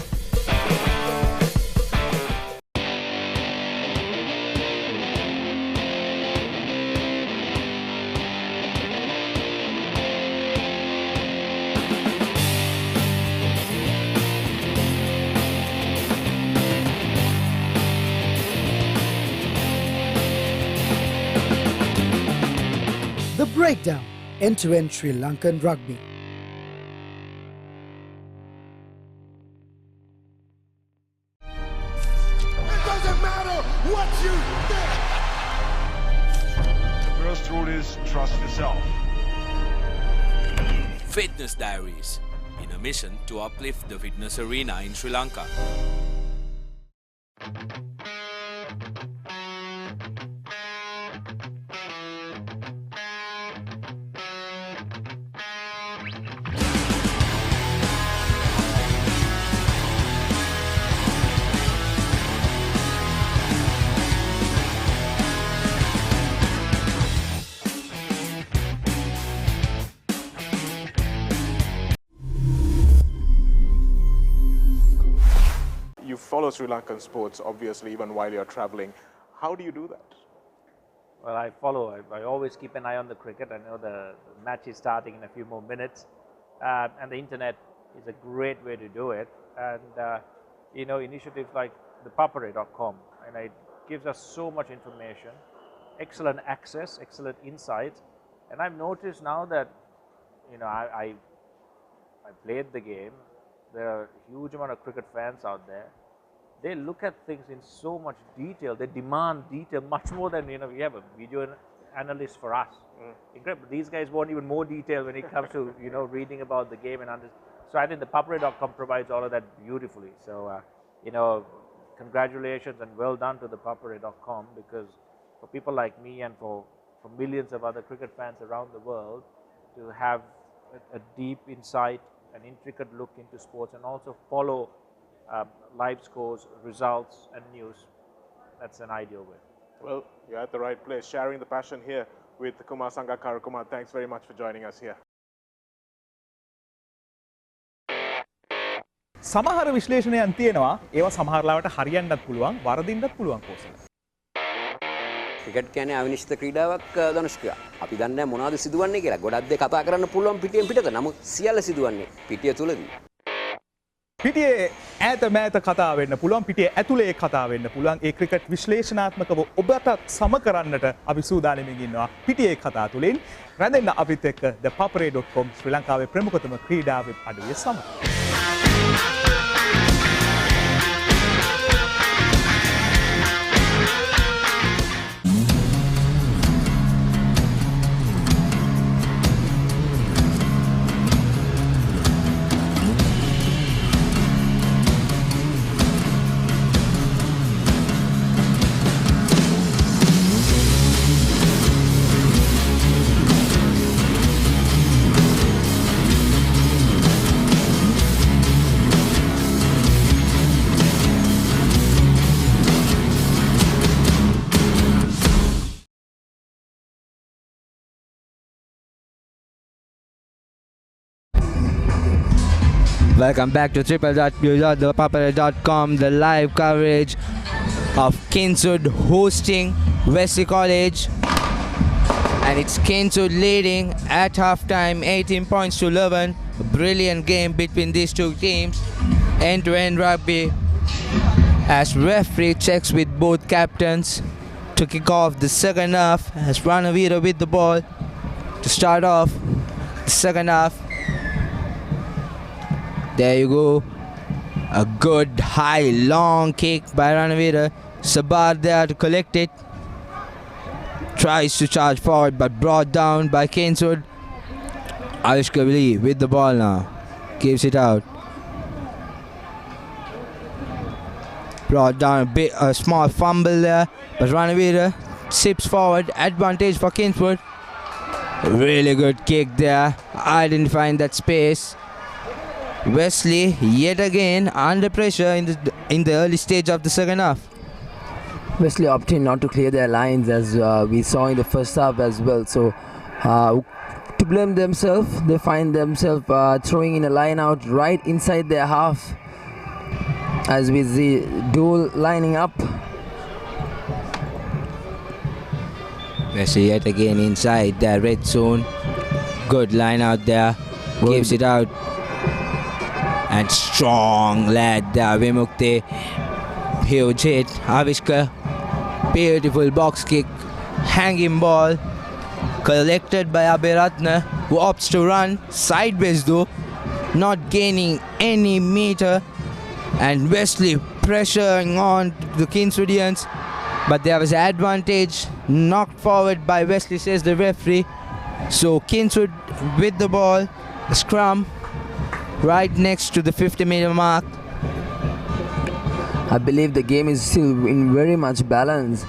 The Breakdown, end-to-end Sri Lankan Rugby. It doesn't matter what you think. The first rule is trust yourself. Fitness Diaries, in a mission to uplift the fitness arena in Sri Lanka. You follow Sri Lankan sports, obviously, even while you're traveling. How do you do that? Well, I follow. I always keep an eye on the cricket. I know the match is starting in a few more minutes. And the internet is a great way to do it. And, you know, initiatives like ThePapare.com, and it gives us so much information, excellent access, excellent insights. And I've noticed now that, you know, I played the game. There are a huge amount of cricket fans out there. They look at things in so much detail. They demand detail much more than, you know, we have a video analyst for us. Incredible. These guys want even more detail when it comes to, you know, reading about the game and so I think ThePapare.com provides all of that beautifully. So, you know, congratulations and well done to ThePapare.com, because for people like me and for millions of other cricket fans around the world to have a deep insight, an intricate look into sports, and also follow live scores, results and news, that's an ideal way. Well, you're at the right place, sharing the passion here with Kumar Sangakkara. Kumar, thanks very much for joining us here. සමහර විශ්ලේෂණයන් තියෙනවා ඒවා සමහරලාවට හරියන්නත් පුළුවන් වරදින්නත් පුළුවන් Kosala. Cricket කියන්නේ අවිනිශ්චිත ක්‍රීඩාවක් ධනුෂ්කයා. අපි දන්නේ නැහැ මොනවද සිදුවන්නේ කියලා. ගොඩක් දේ කතා කරන්න පුළුවන් පිටියෙන් පිටත. නමුත් සියල්ල සිදුවන්නේ පිටිය තුලදී. පිටියේ ඈත මෑත කතා වෙන්න පුළුවන්, පිටියේ ඇතුලේ කතා වෙන්න පුළුවන්. ඒ ක්‍රිකට් විශ්ලේෂණාත්මකව ඔබට සම කරන්නට අපි සූදානම්ින් ඉන්නවා පිටියේ කතා තුලින්. රැඳෙන්න අපිත් එක්ක ThePapare.com ශ්‍රී ලංකාවේ ප්‍රමුඛතම ක්‍රීඩා වෙබ් අඩවිය සමග. Welcome back to www.thepapare.com, the live coverage of Kingswood hosting Wesley College. And it's Kingswood leading at halftime 18 points to 11. A brilliant game between these two teams. End-to-end rugby. As referee checks with both captains to kick off the second half. As Ranavira with the ball to start off the second half. There you go. A good high long kick by Ranavira. Sabar there to collect it. Tries to charge forward but brought down by Kingswood. Alishkabli with the ball now. Gives it out. Brought down a small fumble there. But Ranavira sips forward. Advantage for Kingswood. Really good kick there. Identifying that space. Wesley yet again under pressure in the early stage of the second half. Wesley opting not to clear their lines as we saw in the first half as well. So to blame themselves, they find themselves throwing in a line out right inside their half. As we see Dole lining up. Wesley yet again inside the red zone. Good line out there. Gives it out. And strong lad there, Vimukte. Huge hit. Avishka. Beautiful box kick. Hanging ball. Collected by Abhiratna, who opts to run sideways though. Not gaining any meter. And Wesley pressuring on the Kingswoodians. But there was advantage. Knocked forward by Wesley, says the referee. So Kingswood with the ball. Scrum. Right next to the 50-meter mark. I believe the game is still in very much balance.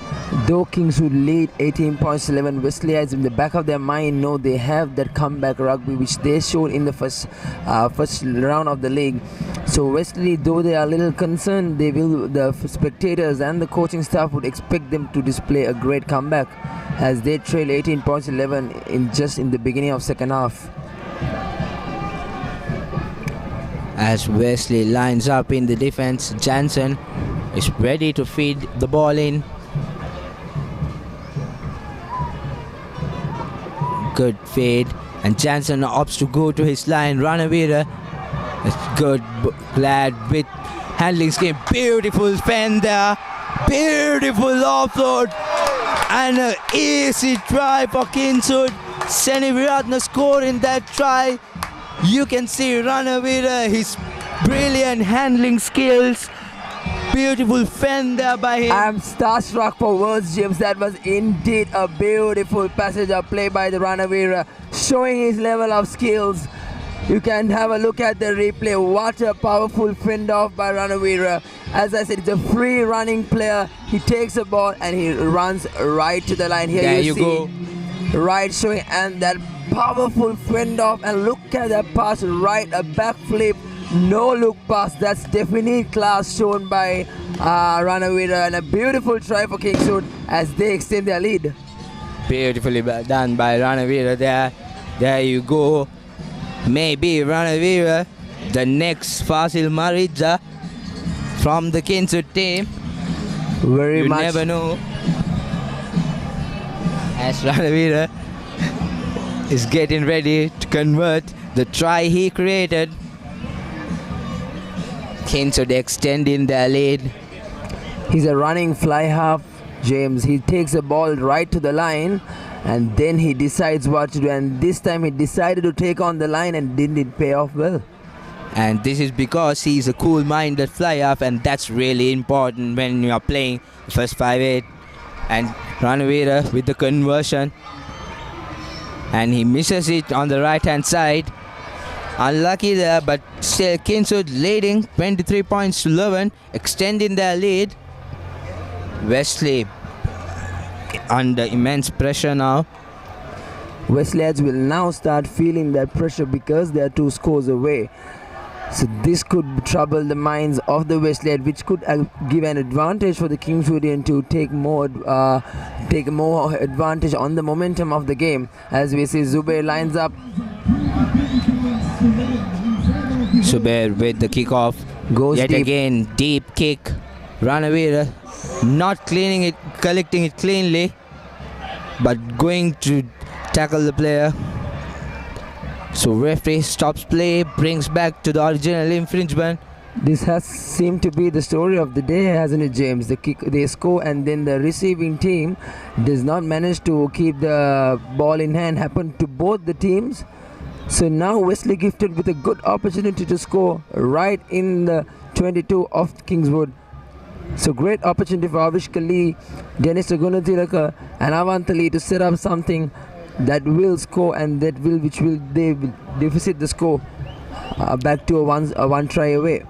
Though Kingswood lead 18 points 11, Wesleyite in the back of their mind know they have that comeback rugby which they showed in the first round of the league. So Wesley, though they are a little concerned, the spectators and the coaching staff would expect them to display a great comeback as they trail 18 points 11 in the beginning of second half. As Wesley lines up in the defense, Jansen is ready to feed the ball in. Good fade, and Jansen opts to go to his line. Ranavira, a good lad with handling scheme. Beautiful fend there, beautiful offload, and an easy try for Kingswood. Seni Viratna scoring that try. You can see Ranavira, his brilliant handling skills. Beautiful fend there by him. I'm starstruck for words, James. That was indeed a beautiful passage of play by the Ranavira, showing his level of skills. You can have a look at the replay. What a powerful fend off by Ranavira. As I said, it's a free running player. He takes the ball and he runs right to the line. Here there you see, go. Right showing, and that powerful fend off, and look at that pass, right, a backflip, no look pass. That's definite class shown by Ranavira, and a beautiful try for Kingswood as they extend their lead. Beautifully done by Ranavira there. There you go. Maybe Ranavira, the next Fasil Maridza from the Kingswood team. Very you much. never know. As Ranavira is getting ready to convert the try he created. Kingswood extending their lead. He's a running fly half, James. He takes the ball right to the line and then he decides what to do, and this time he decided to take on the line and didn't pay off well. And this is because he's a cool-minded fly half, and that's really important when you are playing the first 5-8. And Ranavira with the conversion, and he misses it on the right hand side. Unlucky there, but still Kingswood leading 23 points to 11, extending their lead. Wesley under immense pressure now. Wesleyads will now start feeling that pressure because they are 2 scores away. So this could trouble the minds of the Wesleyad, which could give an advantage for the Kingswoodian to take more advantage on the momentum of the game. As we see Zubair lines up. Zubair with the kickoff. Goes yet deep. Again, deep kick. Ranavira not cleaning it, collecting it cleanly, but going to tackle the player. So referee stops play, brings back to the original infringement. This has seemed to be the story of the day, hasn't it, James? The kick, they score, and then the receiving team does not manage to keep the ball in hand. Happened to both the teams. So now Wesley gifted with a good opportunity to score right in the 22 of Kingswood. So great opportunity for Avishka Lee, Dennis Gunathilaka and Avantha Lee to set up something that will score, and that will they will deficit the score back to a one try away.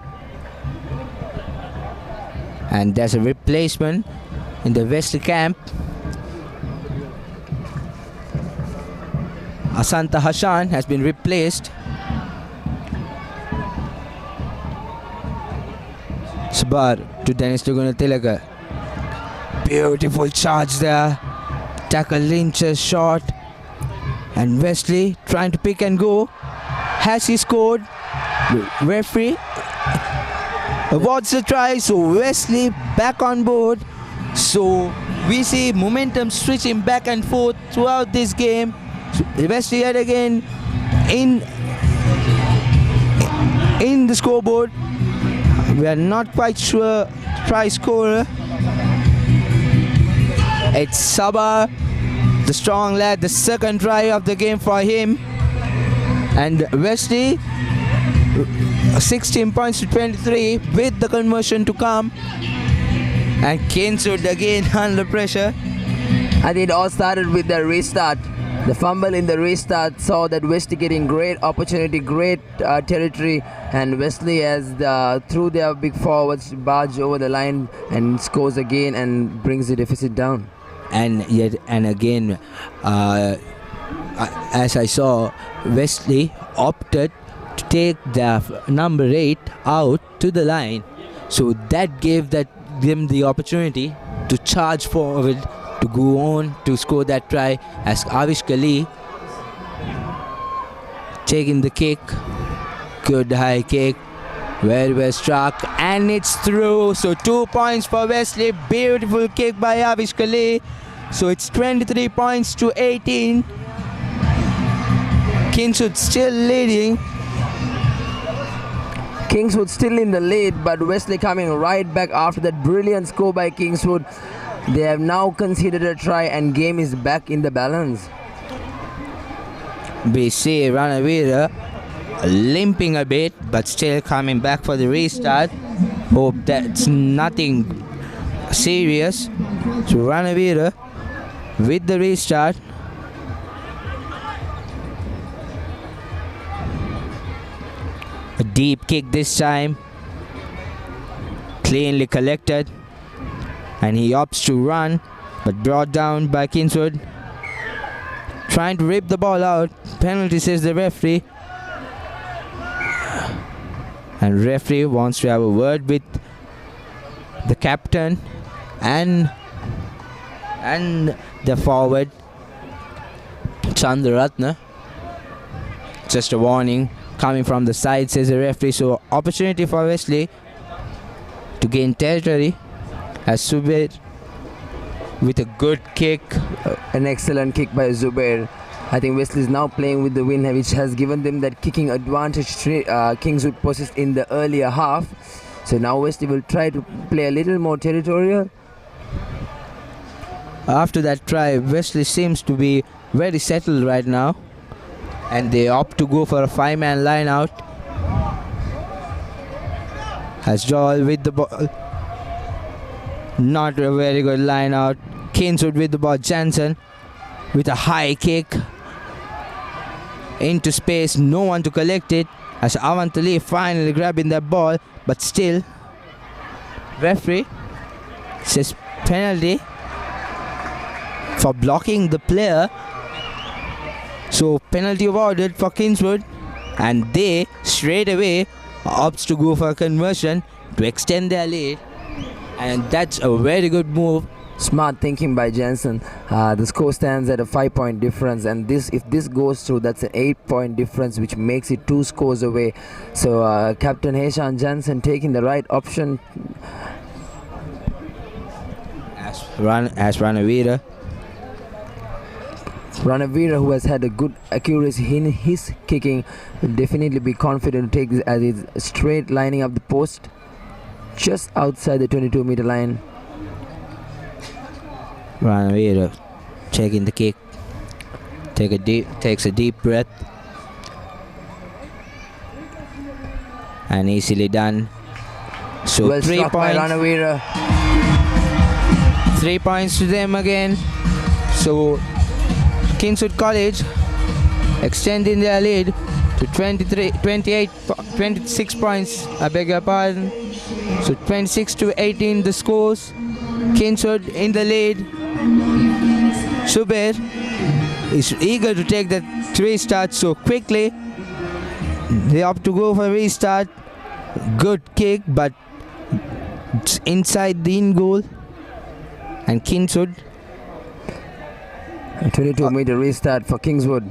And there's a replacement in the Wesley camp. Asanta Hashan has been replaced. Sabar to Dennis Gunathilaka. Beautiful charge there. Tackle Lynch's shot. And Wesley trying to pick and go. Has he scored? The referee awards the try. So Wesley back on board. So we see momentum switching back and forth throughout this game. So Wesley yet again in the scoreboard. We are not quite sure try scorer. It's Sabah, the strong lad, the second try of the game for him. And Wesley 16 points to 23 with the conversion to come. And Kingswood again under pressure. And it all started with the restart. The fumble in the restart saw that Wesley getting great opportunity, great territory, and Wesley has through their big forwards barge over the line and scores again and brings the deficit down. And yet and again, as I saw, Wesley opted to take the number 8 out to the line, so that gave them the opportunity to charge forward, to go on to score that try, as Avishka Lee taking the kick. Good high kick, very well struck, and it's through. So 2 points for Wesley. Beautiful kick by Avishka Lee. So it's 23 points to 18. Kingswood still leading. Kingswood still in the lead, but Wesley coming right back after that brilliant score by Kingswood. They have now conceded a try and game is back in the balance. We see Ranavira limping a bit, but still coming back for the restart. Hope that's nothing serious. So Ranavira with the restart. A deep kick this time. Cleanly collected. And he opts to run, but brought down by Kingswood. Trying to rip the ball out. Penalty, says the referee. And referee wants to have a word with the captain and the forward Chandaratna. Just a warning coming from the side, says the referee. So opportunity for Wesley to gain territory. As Zubair with a good kick. An excellent kick by Zubair. I think Wesley is now playing with the wind, which has given them that kicking advantage Kingswood possessed in the earlier half. So now Wesley will try to play a little more territorial. After that try, Wesley seems to be very settled right now. And they opt to go for a 5-man line out. As Joel with the ball. Not a very good line out. Kingswood with the ball. Jansen with a high kick into space. No one to collect it. As Avantha Lee finally grabbing that ball. But still, referee says penalty for blocking the player. So penalty awarded for Kingswood. And they straight away opts to go for a conversion to extend their lead. And that's a very good move. Smart thinking by Jansen. The score stands at a 5-point difference, and if this goes through, that's an 8-point difference, which makes it 2 scores away. So Captain Heshan Jansen taking the right option. As Ranavira Ranavira, who has had a good accuracy in his kicking, will definitely be confident to take this as he's straight lining up the post just outside the 22-meter line. Ranavira taking the kick. Takes a deep breath. And easily done. So Well 3 struck by points. Ranavira. 3 points to them again. So Kingswood College extending their lead to 26 points. I beg your pardon. So 26-18 the scores. Kingswood in the lead. Zubair is eager to take that restart so quickly. They opt to go for a restart. Good kick, but it's inside the in goal. And Kingswood. A 22-meter restart for Kingswood.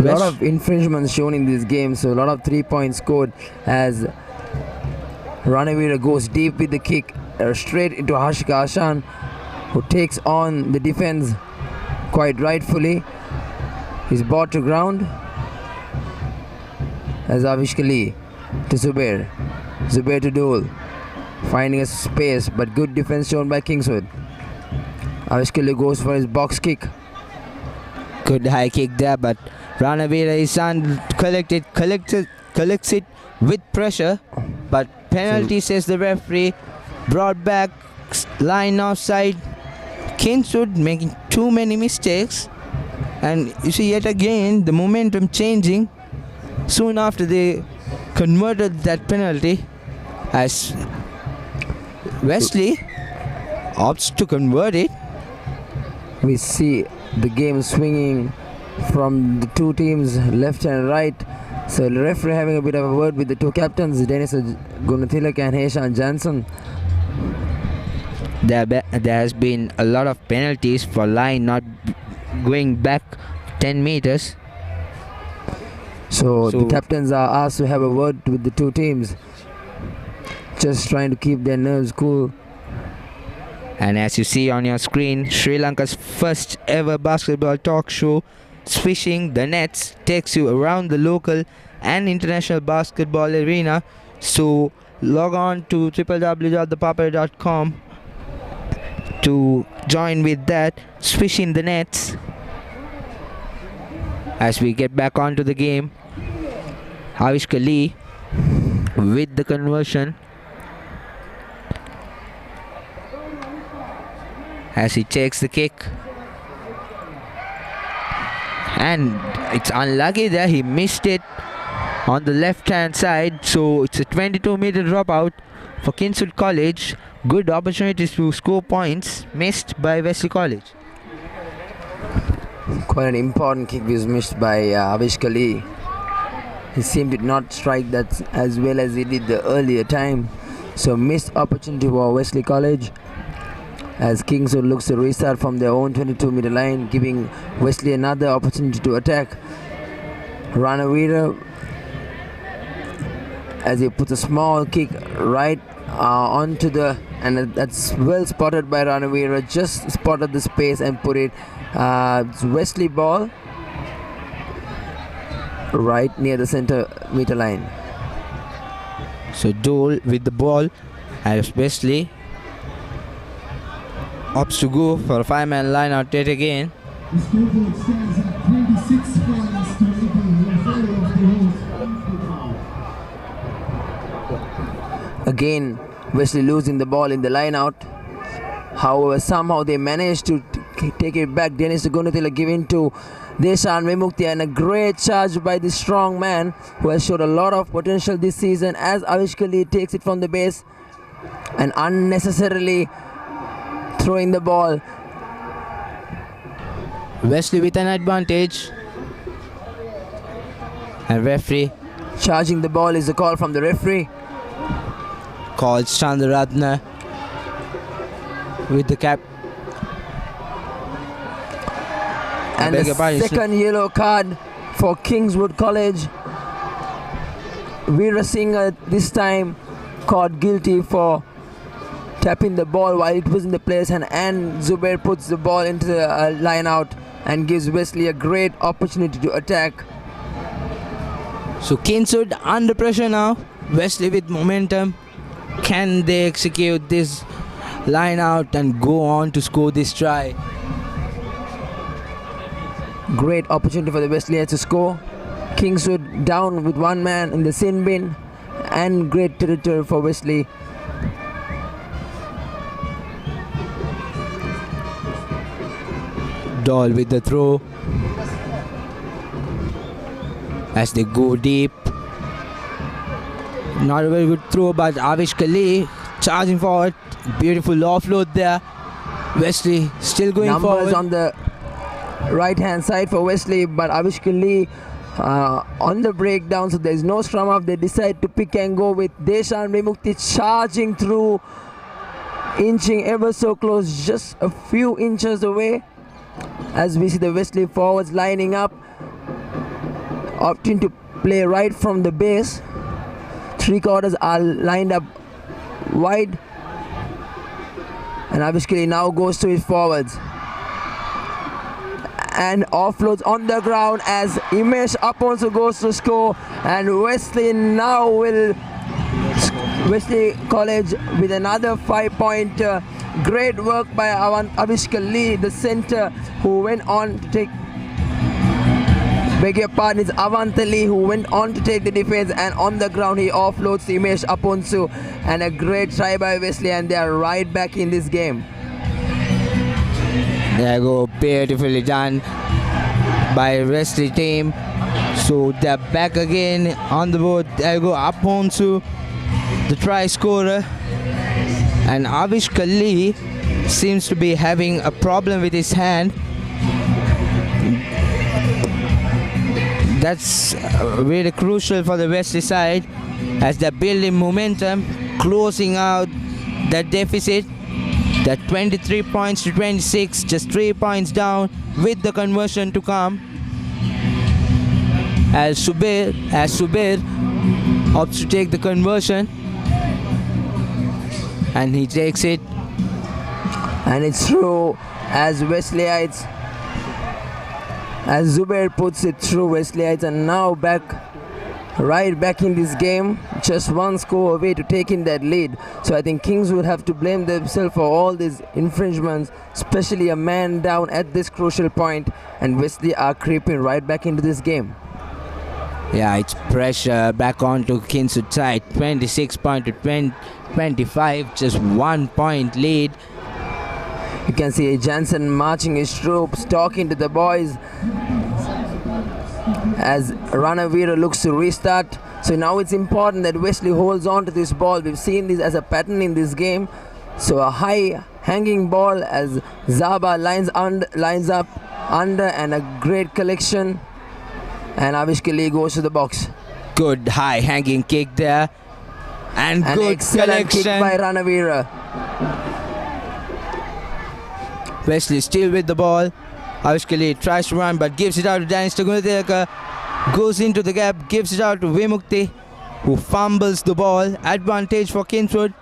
A lot of infringements shown in this game, so a lot of 3 points scored as Ranavira goes deep with the kick straight into Hashika Ashan, who takes on the defense quite rightfully. He's brought to ground as Avishka Lee to Zubair. Zubair to Dole, finding a space, but good defense shown by Kingswood. Avishka Lee goes for his box kick. Good high kick there, but Ranavira is collects it with pressure, but penalty, says the referee. Brought back, line offside. Kingswood making too many mistakes, and you see yet again the momentum changing soon after they converted that penalty, as Wesley opts to convert it. We see the game swinging from the two teams left and right. So the referee having a bit of a word with the two captains, Dennis Gunathilak and Heshan Johnson. There has been a lot of penalties for line not going back 10 meters. So the captains are asked to have a word with the two teams, just trying to keep their nerves cool. And as you see on your screen, Sri Lanka's first ever basketball talk show, Swishing the Nets, takes you around the local and international basketball arena. So log on to www.ThePapare.com to join with that, Swishing the Nets. As we get back onto the game, Avishka Lee with the conversion. As he takes the kick, and it's unlucky that he missed it on the left hand side, so it's a 22-meter dropout for Kingswood College. Good opportunities to score points missed by Wesley College. Quite an important kick was missed by Avishka Lee. He seemed to not strike that as well as he did the earlier time, so missed opportunity for Wesley College, as Kingswood looks to restart from their own 22-meter line, giving Wesley another opportunity to attack. Ranavira, as he puts a small kick right onto the, and that's well spotted by Ranavira, just spotted the space and put it, it's Wesley ball right near the center meter line. So Dole with the ball, as Wesley opts to go for a 5-man line out yet again. Again, Wesley losing the ball in the line out. However, somehow they managed to take it back. Dennis Gunathila giving to Deshan Vimukti, and a great charge by the strong man who has showed a lot of potential this season, as Avishka Lee takes it from the base and unnecessarily throwing the ball. Wesley with an advantage, and referee charging the ball is a call from the referee. Called Chandraratna with the cap. And the second yellow card for Kingswood College. Veera Singh this time caught guilty for tapping the ball while it was in the player's hand, and Zubair puts the ball into the line out and gives Wesley a great opportunity to attack. So Kingswood under pressure now. Wesley with momentum. Can they execute this line out and go on to score this try? Great opportunity for the Wesleyans to score. Kingswood down with one man in the sin bin, and great territory for Wesley. Doll with the throw as they go deep. Not a very good throw, but Avish Kali charging forward. Beautiful offload there. Wesley still going Numbers forward. on the right hand side for Wesley, but Avish Kali on the breakdown, so there's no scrum up. They decide to pick and go with Deshan Vimukti charging through, inching ever so close, just a few inches away. As we see the Wesley forwards lining up, opting to play right from the base. Three quarters are lined up wide, and Avish Kali now goes to his forwards and offloads on the ground as Imesh Aponso goes to score, and Wesley now will Wesley College with another 5-point. Great work by Avish Kali, the center, who went on to take. Beg your pardon, it's Avantali who went on to take the defense, and on the ground he offloads Imesh Aponsu, and a great try by Wesley, and they are right back in this game. There you go, beautifully done by Wesley team. So they're back again on the board. There you go, Aponsu, the try scorer. And Avish Kali seems to be having a problem with his hand. That's really crucial for the Wesley side as they're building momentum, closing out that deficit. That 23 points to 26, just 3 points down with the conversion to come. As Subir opts to take the conversion, and he takes it, and it's through as Wesleyites, as Zubair puts it through. Wesleyites are now right back in this game, just one score away to taking that lead. So I think Kings would have to blame themselves for all these infringements, especially a man down at this crucial point, and Wesley are creeping right back into this game. Yeah, it's pressure back onto Kingswood side. 26 point to 25, just 1 point lead. You can see Jansen marching his troops, talking to the boys as Ranavira looks to restart. So now it's important that Wesley holds on to this ball. We've seen this as a pattern in this game. So a high hanging ball as Zaba lines up under, and a great collection. And Avish Kali goes to the box. Good high hanging kick there. And good excellent collection kick by Ranavira. Wesley still with the ball. Avish Kali tries to run but gives it out to Danis Tagunateka. Goes into the gap, gives it out to Vimukti, who fumbles the ball. Advantage for Kingswood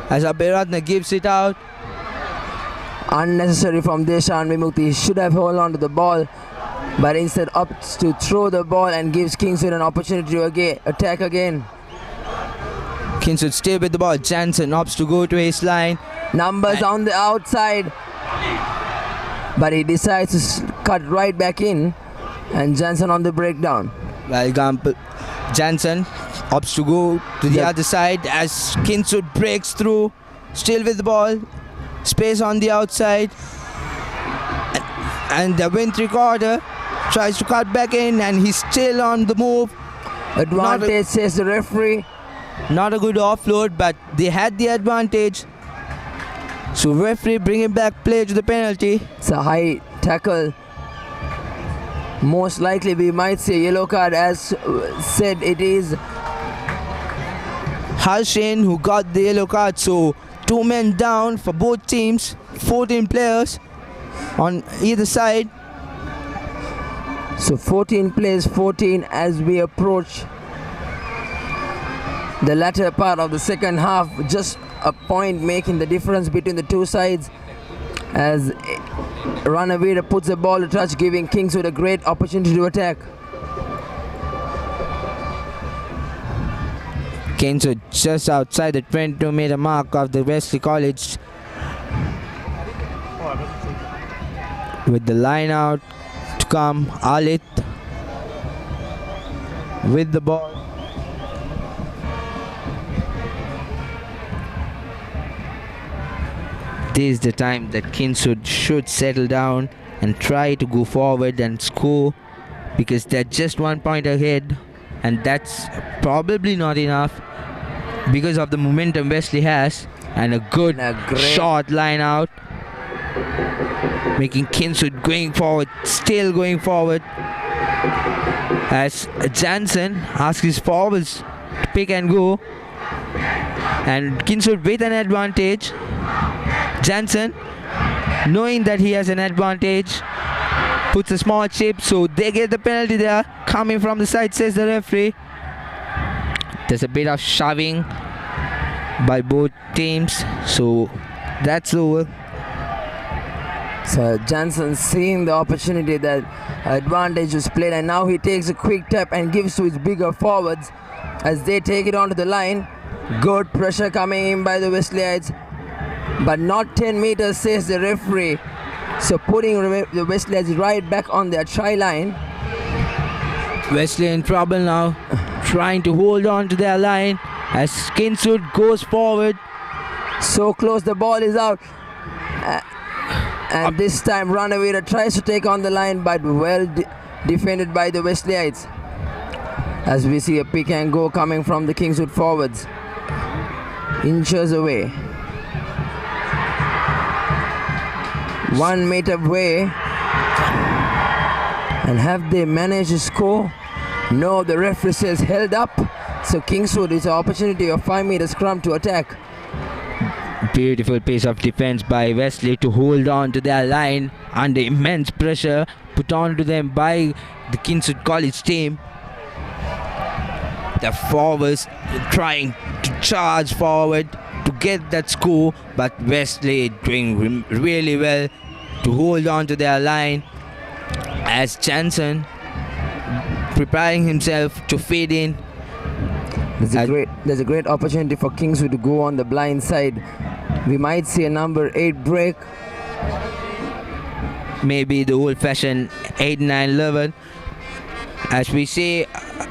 as Abhiratna gives it out. Unnecessary from Deshan Vimukti. He should have held on to the ball, but instead opts to throw the ball and gives Kingswood an opportunity to attack again. Kingswood still with the ball. Jansen opts to go to his line. Numbers on the outside, but he decides to cut right back in, and Jansen on the breakdown. Well, Jansen opts to go to the other side as Kingswood breaks through, still with the ball. Space on the outside, and the win three-quarter tries to cut back in, and he's still on the move. Advantage, says the referee. Not a good offload, but they had the advantage. So referee bringing back play to the penalty. It's a high tackle. Most likely we might see a yellow card, as said it is Harshen who got the yellow card. So 2 men down for both teams, 14 players on either side. So 14 plays 14 as we approach the latter part of the second half. Just a point making the difference between the two sides, as Ranavira puts the ball to touch, giving Kingswood a great opportunity to attack. Kingswood just outside the 22-meter mark of the Wesley College. With the line out to come, Alit with the ball. This is the time that Kingswood should settle down and try to go forward and score, because they're just 1 point ahead, and that's probably not enough because of the momentum Wesley has, and a good short line out, making Kingswood going forward, still going forward, as Jansen asks his forwards to pick and go, and Kingswood with an advantage. Jansen, knowing that he has an advantage, puts a small chip, so they get the penalty there, coming from the side, says the referee. There's a bit of shoving by both teams, so that's over. So Jansen seeing the opportunity that advantage was played, and now he takes a quick tap and gives to his bigger forwards as they take it onto the line. Good pressure coming in by the Wesleyites, but not 10 meters, says the referee. So putting the Wesleyites right back on their try line. Wesley in trouble now, trying to hold on to their line as Kingswood goes forward. So close, the ball is out. And this time Ranavira tries to take on the line, but well defended by the Wesleyites. As we see a pick and go coming from the Kingswood forwards. Inches away. 1 meter away. And have they managed to score? No, the referee says held up. So Kingswood is an opportunity of 5 meter scrum to attack. Beautiful piece of defense by Wesley to hold on to their line under immense pressure put on to them by the Kingswood College team. The forwards trying to charge forward to get that score, but Wesley doing really well to hold on to their line, as Jansen preparing himself to feed in. There's a great opportunity for Kingswood to go on the blind side. We might see a number 8 break. Maybe the old-fashioned 8-9-11. As we see,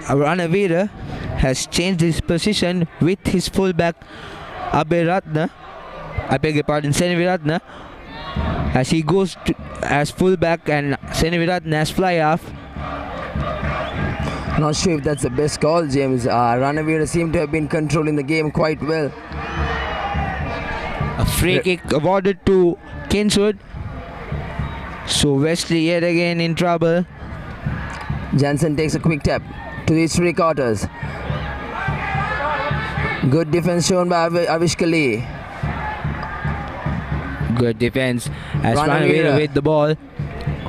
Ranavira has changed his position with his fullback Senaviratna, as he goes as fullback and Senaviratna as fly-half. Not sure if that's the best call, James. Ranavira seemed to have been controlling the game quite well. A free kick awarded to Kingswood. So Wesley yet again in trouble. Jansen takes a quick tap to these 3 quarters. Good defense shown by Avishkali. Good defense as Ranavira with the ball.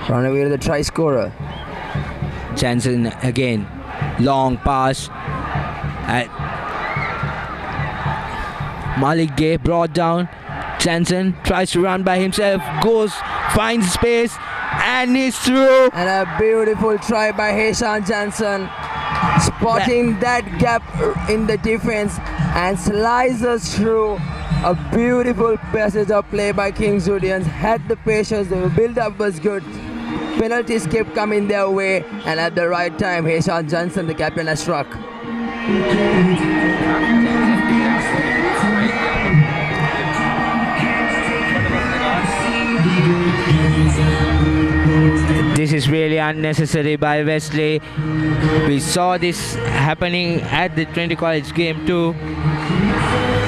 Ranavira the try scorer. Jansen again. Long pass. Malik Gay brought down. Jansen tries to run by himself. Goes, finds space, and is through. And a beautiful try by Heshan Jansen. Spotting that gap in the defense and slices through. A beautiful passage of play by Kingswoodians. Had the patience, the build-up was good. Penalties kept coming their way, and at the right time, Heshan Jansen, the captain, has struck. This is really unnecessary by Wesley. We saw this happening at the Trinity College game too.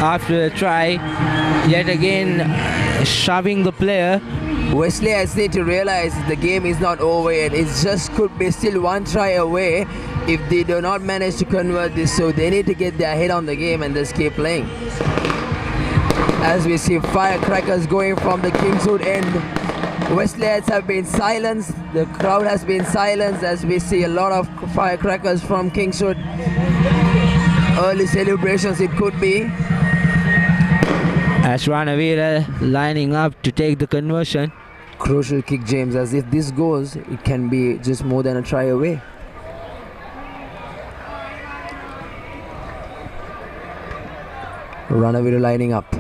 After a try, yet again shoving the player. Wesley has need to realize the game is not over yet. It just could be still 1 try away if they do not manage to convert this. So they need to get their head on the game and just keep playing. As we see firecrackers going from the Kingswood end. Wesleyites have been silenced. The crowd has been silenced as we see a lot of firecrackers from Kingswood. Early celebrations it could be. As Ranavira lining up to take the conversion. Crucial kick, James, as if this goes, it can be just more than a try away. Ranavira lining up.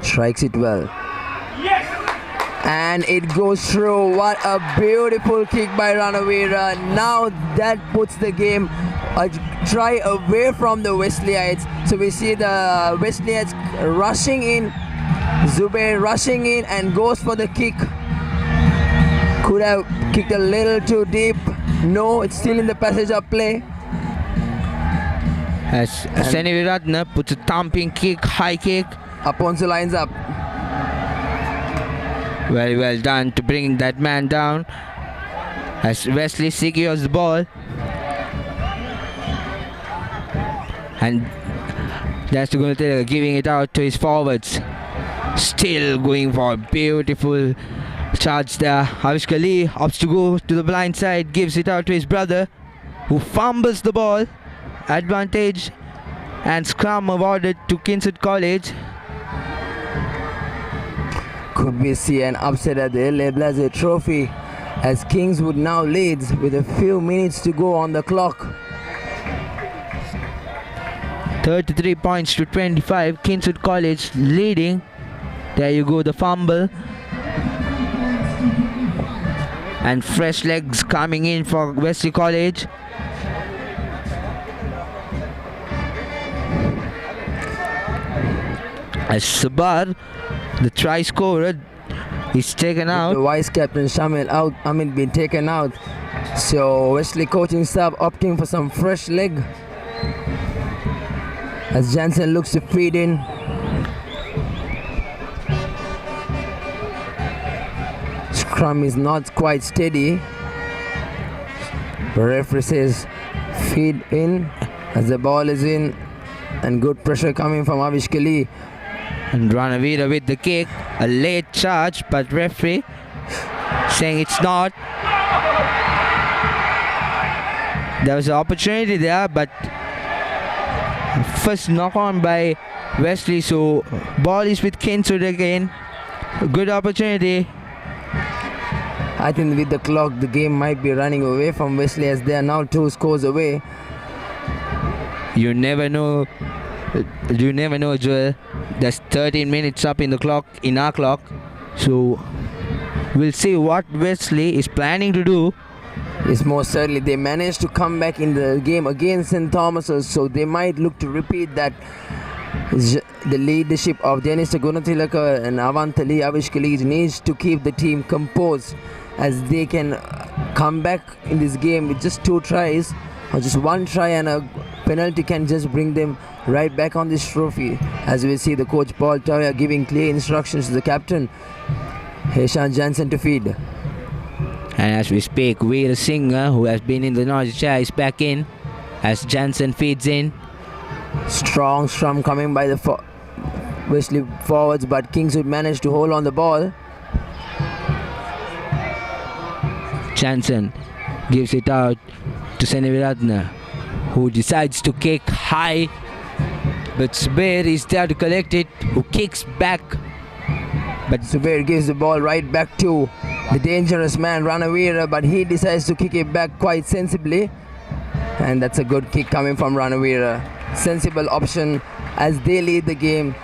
Strikes it well. Yes! And it goes through. What a beautiful kick by Ranavira. Now that puts the game a try away from the Wesleyites. So we see the Wesleyites rushing in. Zubair rushing in and goes for the kick. Could have kicked a little too deep. No, it's still in the passage of play. As Seneviratne puts a thumping kick, high kick. Aponso lines up. Very well done to bring that man down. As Wesley secures the ball. And that's going to giving it out to his forwards. Still going for a beautiful charge there. Avishka Lee opts to go to the blind side, gives it out to his brother, who fumbles the ball. Advantage and scrum awarded to Kingswood College. Could we see an upset at the LA Blazer Trophy as Kingswood now leads with a few minutes to go on the clock. 33 points to 25. Kingswood College leading. There you go, the fumble. And fresh legs coming in for Wesley College. As Sabar, the try scorer, is taken out. The vice captain Shamil out, been taken out. So Wesley coaching staff opting for some fresh leg. As Jansen looks to feed in. Scrum is not quite steady. The referee says feed in as the ball is in, and good pressure coming from Avishka Lee. And Ranavira with the kick, a late charge, but referee saying it's not. There was an opportunity there, but first knock on by Wesley, so ball is with Kingswood again. A good opportunity. I think with the clock, the game might be running away from Wesley as they are now 2 scores away. You never know. You never know, Joel. There's 13 minutes up in the clock, in our clock. So we'll see what Wesley is planning to do. Yes, most certainly. They managed to come back in the game against St. Thomas's, so they might look to repeat that. The leadership of Dennis Gunathilaka and Avantali Avishkali needs to keep the team composed as they can come back in this game with just 2 tries, or just 1 try and a penalty can just bring them right back on this trophy. As we see the coach Paul Toya giving clear instructions to the captain Heshan Jansen to feed. And as we speak, Veer Singh, who has been in the Norwich chair, is back in as Jansen feeds in. Strong scrum coming by the Wesley forwards, but Kingswood managed to hold on the ball. Jansen gives it out to Seneviratne, who decides to kick high, but Zubair is there to collect it, who kicks back. But Zubair gives the ball right back to the dangerous man Ranavira, but he decides to kick it back quite sensibly, and that's a good kick coming from Ranavira. Sensible option as they lead the game.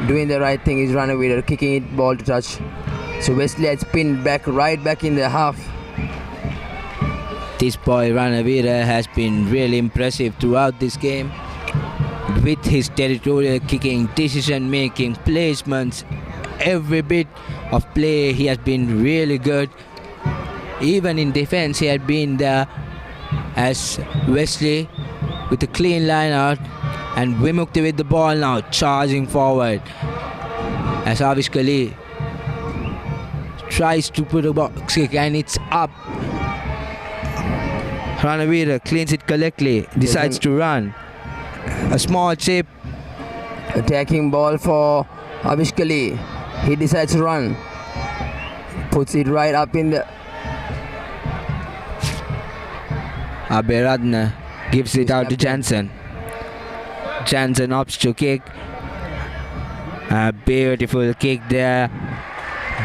Doing the right thing is Ranavira, kicking it ball to touch. So Wesley has pinned back right back in the half. This boy Ranavira has been really impressive throughout this game with his territorial kicking, decision making, placements, every bit of play. He has been really good. Even in defense he had been there, as Wesley with a clean line out, and Vimukti with the ball now charging forward as Avishka Lee tries to put a box kick and it's up. Ranavira cleans it correctly, decides to run. A small chip. Attacking ball for Avishka Lee. He decides to run. Puts it right up in the... Aberadna gives it out to Jansen. Jansen opts to kick. A beautiful kick there.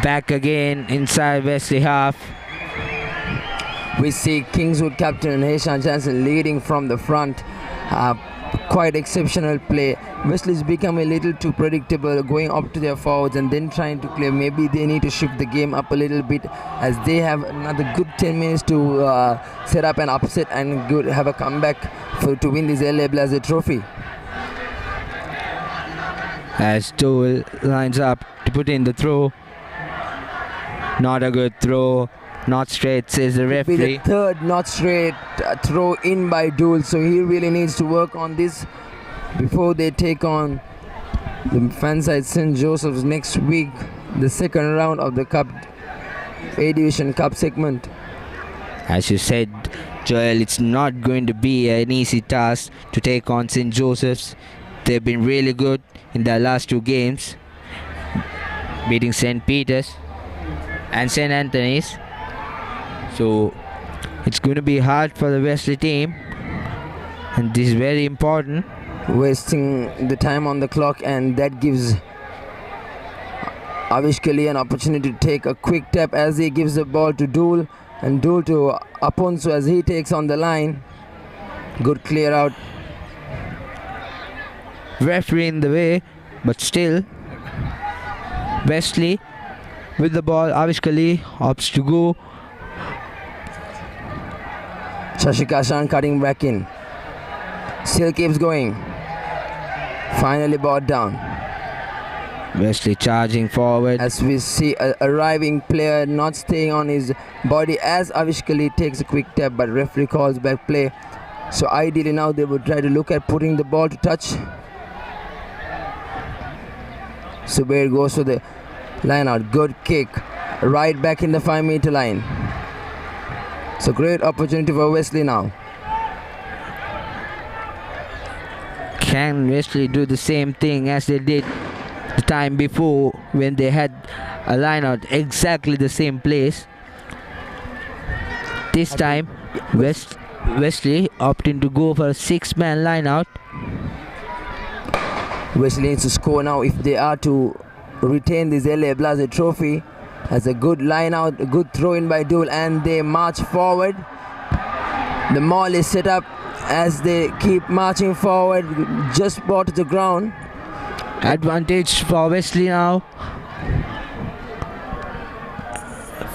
Back again inside Wesley half. We see Kingswood captain Hayshan Jansen leading from the front. Quite exceptional play. Wesley's become a little too predictable, going up to their forwards and then trying to clear. Maybe they need to shift the game up a little bit, as they have another good 10 minutes to set up an upset and have a comeback to win this L.E. Blazer trophy. As Dole lines up to put in the throw. Not a good throw. Not straight, says the referee. It'll be the third not straight throw in by Dole, so he really needs to work on this before they take on the fanside St. Joseph's next week, the second round of the Cup A Division Cup segment. As you said, Joel, it's not going to be an easy task to take on St. Joseph's. They've been really good in their last two games, beating St. Peter's and St. Anthony's. So it's going to be hard for the Wesley team, and this is very important. Wasting the time on the clock, and that gives Avish Kali an opportunity to take a quick tap as he gives the ball to Dole, and Dole to Aponso as he takes on the line. Good clear out. Referee in the way, but still Wesley with the ball. Avish Kali opts to go. Shashika Shan cutting back in. Still keeps going. Finally brought down. Wesley charging forward. As we see a arriving player not staying on his body as Avish Kali takes a quick tap, but referee calls back play. So ideally now they would try to look at putting the ball to touch. Subair goes for the line out. Good kick. Right back in the 5-meter line. So great opportunity for Wesley now. Can Wesley do the same thing as they did the time before when they had a line out exactly the same place? This time Wesley opting to go for a 6-man line out. Wesley needs to score now if they are to retain this L.E. Blazer trophy. Has a good line out, a good throw in by Dole, and they march forward. The maul is set up as they keep marching forward, just brought to the ground. Advantage for Wesley now.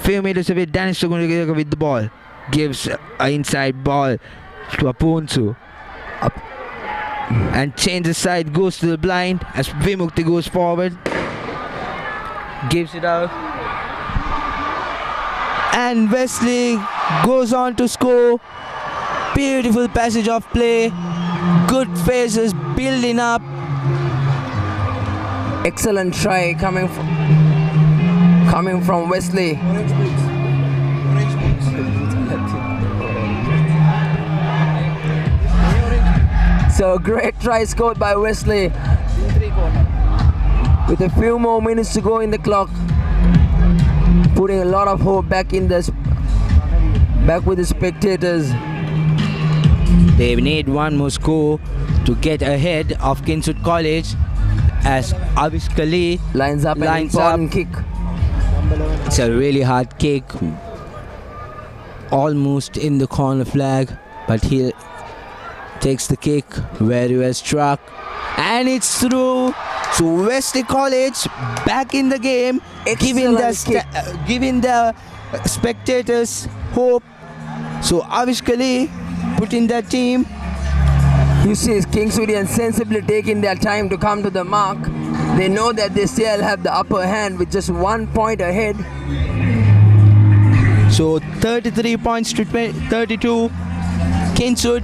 Few meters away, Danish Tugundegeka with the ball. Gives an inside ball to Aponso. And changes side, goes to the blind as Vimukti goes forward. Gives it out. And Wesley goes on to score. Beautiful passage of play. Good phases building up. Excellent try coming from Wesley. So great try scored by Wesley. With a few more minutes to go in the clock, putting a lot of hope back with the spectators. They need one more score to get ahead of Kingswood College as Avish Kali lines up an important kick. It's a really hard kick, almost in the corner flag, but he takes the kick very well struck, and it's through. So Wesley College back in the game, giving the spectators hope. So Avish Kali put in that team. You see Kingswoodians sensibly taking their time to come to the mark. They know that they still have the upper hand with just 1 point ahead. So 33 points to 32. Kingswood.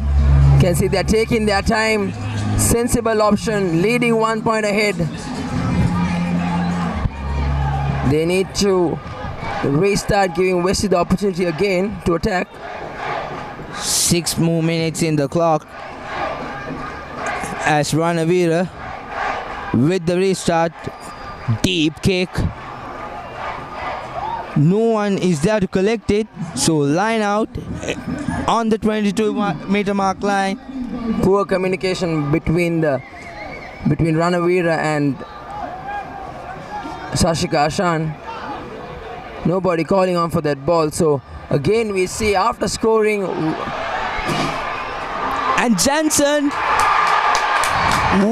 Can see they're taking their time. Sensible option, leading 1 point ahead. They need to restart, giving Wesley the opportunity again to attack. 6 more minutes in the clock as Ranavira with the restart. Deep kick. No one is there to collect it, so line out on the 22-meter mark line. Poor communication between Ranavira and Sashika Ashan. Nobody calling on for that ball. So again we see after scoring. And Jansen,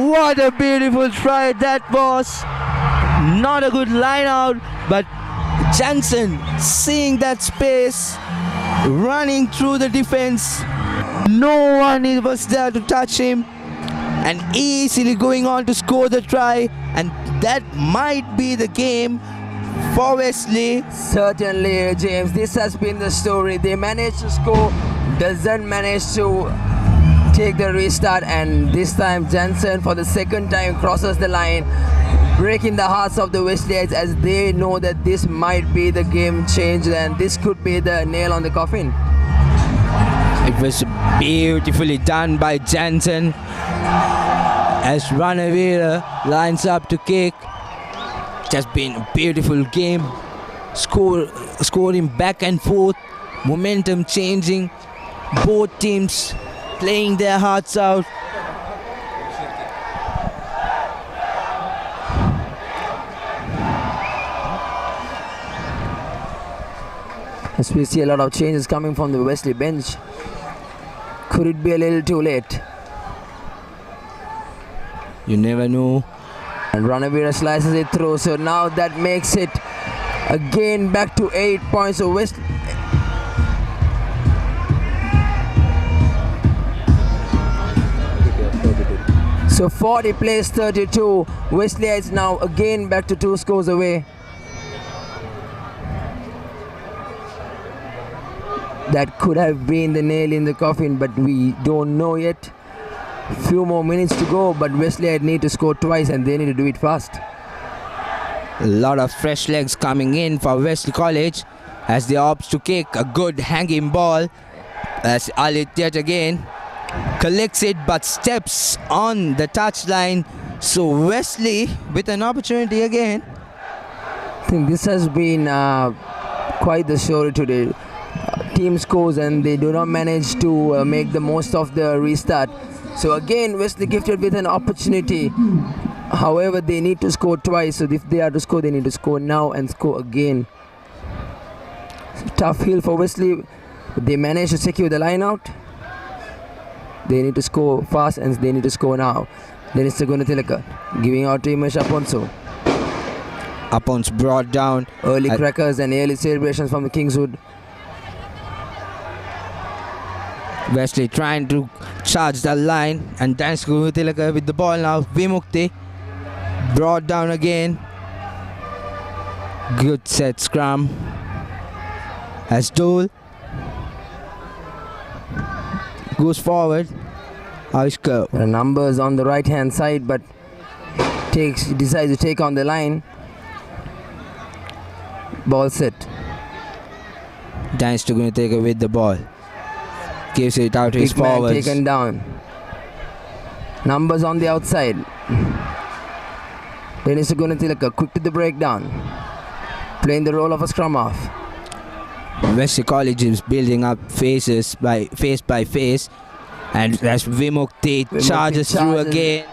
what a beautiful try that was. Not a good line out, but Jansen seeing that space, running through the defense. No one was there to touch him, and easily going on to score the try, and that might be the game for Wesley. Certainly, James, this has been the story. They managed to score, doesn't manage to take the restart, and this time Jansen for the second time crosses the line, breaking the hearts of the Wesleyites as they know that this might be the game changer and this could be the nail on the coffin. It was beautifully done by Jansen as Ranavira lines up to kick. It has been a beautiful game, scoring back and forth, momentum changing, both teams playing their hearts out. As we see a lot of changes coming from the Wesley bench. Could it be a little too late? You never know. And Ranavira slices it through, so now that makes it again back to 8 points. So Wesley. So 40 plays 32. Wesley is now again back to 2 scores away. That could have been the nail in the coffin, but we don't know yet. Few more minutes to go, but Wesley need to score twice and they need to do it fast. A lot of fresh legs coming in for Wesley College as they opt to kick a good hanging ball as Alit yet again collects it but steps on the touchline. So Wesley with an opportunity again. I think this has been quite the story today. Team scores and they do not manage to make the most of the restart. So again Wesley gifted with an opportunity. However, they need to score twice, so if they are to score, they need to score now and score again. Tough hill for Wesley. They managed to secure the line out. They need to score fast and they need to score now. Then it's Gunatilaka giving out to Imesh Aponso. Apon's brought down. Early crackers and early celebrations from the Kingswood. Wesley trying to charge the line, and thanks to Gunatilaka with the ball now. Vimukti brought down again. Good set scrum as Dole goes forward. Avishka. There are numbers on the right hand side, but decides to take on the line. Ball set. Thanks to Gunatilaka with the ball. Gives it out to his forwards. Taken down. Numbers on the outside. Then it's Gunatilaka quick to the breakdown. Playing the role of a scrum half. Wesley College is building up face by face, and as Vimukti charges through again.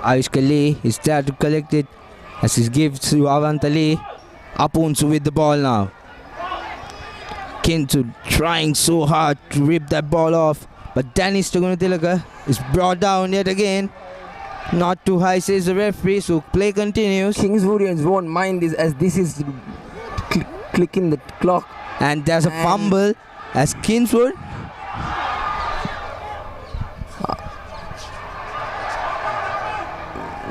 Avishka Lee is there to collect it as he gives to Avantali. Apunsu with the ball now. Kingswood trying so hard to rip that ball off, but Dennis Gunatilaka is brought down yet again. Not too high, says the referee, so play continues. Kingswoodians won't mind this as this is clicking the clock. And there's a fumble as Kingswood.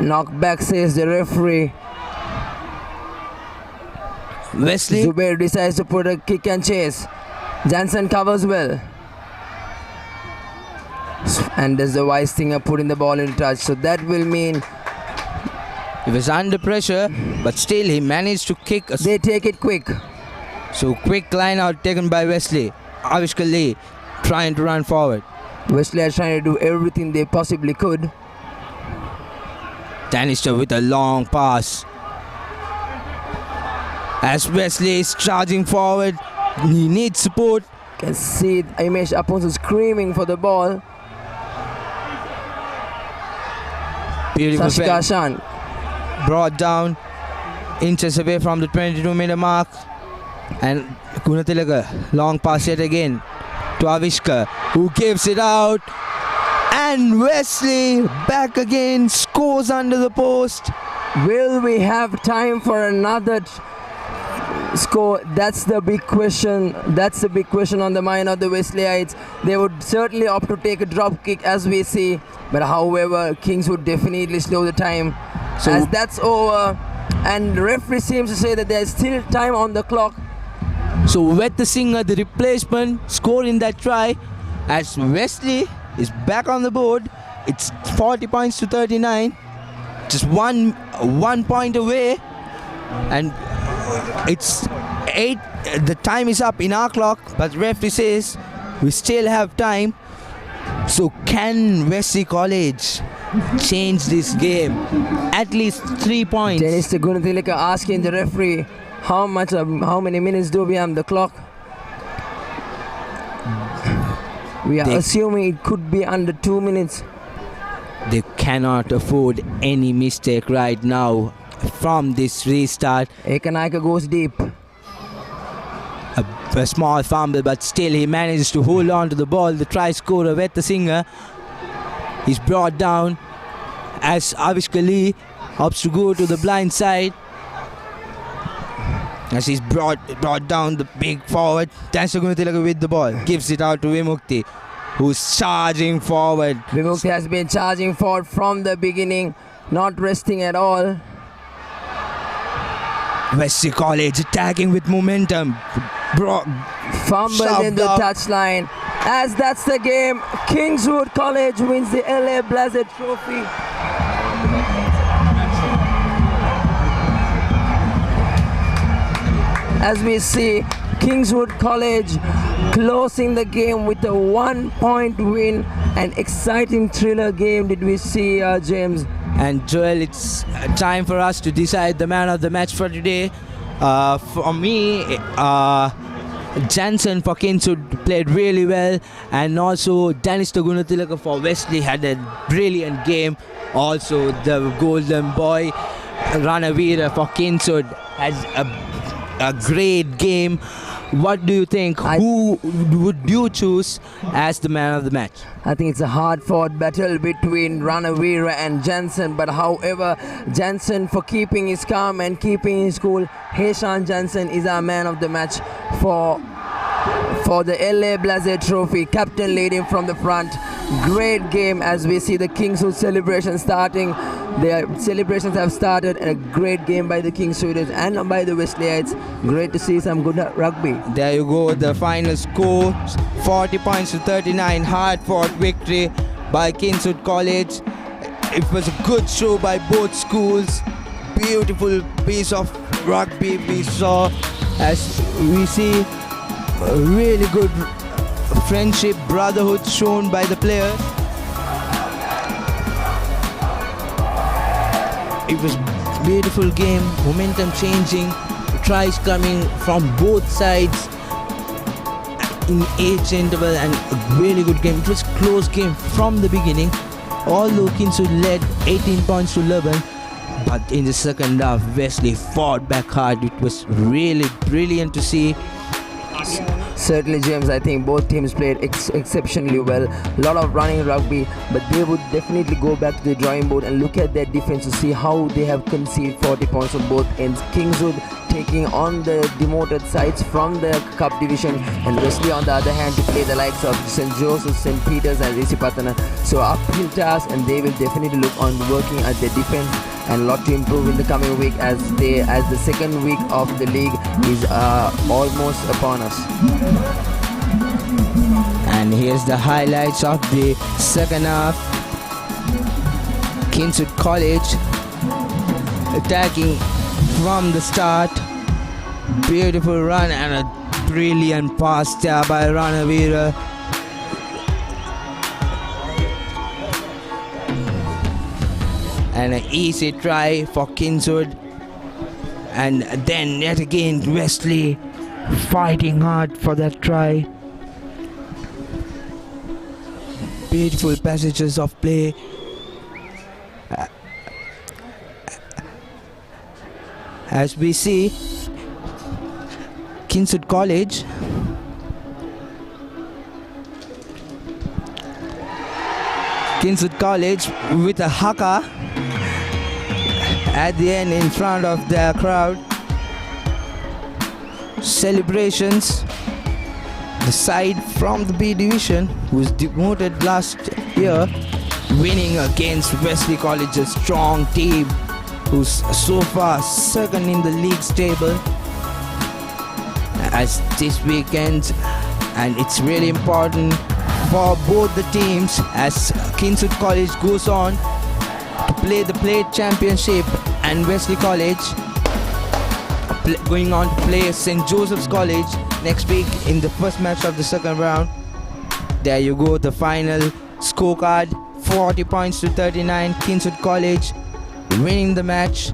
Knock back, says the referee. Wesley. Zubair decides to put a kick and chase. Jansen covers well. And does the wise thing of putting the ball in touch. So that will mean he was under pressure, but still he managed to kick. They take it quick. So quick line out taken by Wesley. Avishka Lee trying to run forward. Wesley are trying to do everything they possibly could. Danister with a long pass. As Wesley is charging forward, he needs support. Can see Imesh Aponso screaming for the ball. Beautiful Sashika Ashan brought down inches away from the 22-meter mark. And Gunatilaka, long pass yet again to Avishka, who gives it out. And Wesley back again, scores under the post. Will we have time for another score? That's the big question. That's the big question on the mind of the Wesleyites. They would certainly opt to take a drop kick, as we see. But however, Kings would definitely slow the time. So as that's over. And the referee seems to say that there's still time on the clock. So Wesley Singer, the replacement, scoring that try as Wesley is back on the board. It's 40 points to 39. Just one point away. And it's 8. The time is up in our clock, but referee says we still have time. So can Wesley College change this game? At least 3 points. Dennis Gunatilaka asking the referee how many minutes do we have on the clock? We are assuming it could be under 2 minutes. They cannot afford any mistake right now from this restart. Ekanaika goes deep. A small fumble, but still he manages to hold on to the ball. The try scorer, Wesley Singer, is brought down as Avishka Lee opts to go to the blind side. As he's brought down the big forward. Dancer Gunatilaka with the ball. Gives it out to Vimukti, who's charging forward. Vimukti has been charging forward from the beginning, not resting at all. Wesley College attacking with momentum. Fumbled in the touchline. As that's the game, Kingswood College wins the LA Blazer Trophy. As we see Kingswood College closing the game with a 1-point win. An exciting thriller game did we see, James. And Joel, it's time for us to decide the man of the match for today. For me, Jansen for Kingswood played really well, and also Dennis Gunatilaka for Wesley had a brilliant game. Also, the golden boy Ranavira for Kingswood has a great game. What do you think? Who would you choose as the man of the match? I think it's a hard-fought battle between Ranavira and Jansen, but however, Jansen for keeping his calm and keeping his cool. Heshan Jansen is our man of the match for the LA Blazer Trophy. Captain leading from the front. Great game as we see the Kingswood celebration starting. Their celebrations have started, and a great game by the Kingswooders and by the Wesleyites. Great to see some good rugby. There you go, the final score, 40 points to 39. Hard-fought victory by Kingswood College. It was a good show by both schools. Beautiful piece of rugby we saw, as we see a really good friendship, brotherhood shown by the players. It was a beautiful game, momentum changing, tries coming from both sides in each interval, and a really good game. It was a close game from the beginning, although Kingswood led 18 points to 11. But in the second half, Wesley fought back hard. It was really brilliant to see. Certainly, James, I think both teams played exceptionally well. A lot of running rugby, but they would definitely go back to the drawing board and look at their defense to see how they have conceded 40 points on both ends. Kingswood taking on the demoted sides from the Cup division, and Wesley on the other hand to play the likes of St. Joseph, St. Peter's and Risipatana. So uphill task, and they will definitely look on working at their defense, and a lot to improve in the coming week as the second week of the league is almost upon us. And here's the highlights of the second half. Kingswood College attacking from the start. Beautiful run and a brilliant pass there by Ranavira. And an easy try for Kingswood. And then yet again Wesley fighting hard for that try. Beautiful passages of play. as we see Kingswood College with a haka at the end in front of their crowd. Celebrations. The side from the B division, who was demoted last year, winning against Wesley College, a strong team who's so far second in the league's table. As this weekend, and it's really important for both the teams as Kingswood College goes on to play the Plate Championship and Wesley College going on to play St. Joseph's College next week in the first match of the second round. There you go, the final scorecard, 40 points to 39, Kingswood College winning the match.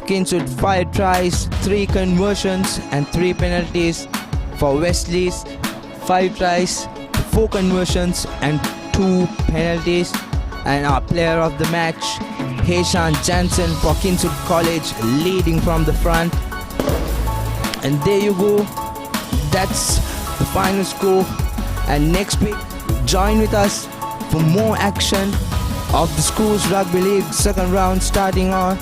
Kingswood 5 tries, 3 conversions and 3 penalties. For Wesley's 5 tries, 4 conversions and 2 penalties. And our player of the match, Hayshan Jansen for Kingswood College, leading from the front. And there you go, that's the final score. And next week, join with us for more action of the Schools Rugby League second round starting on.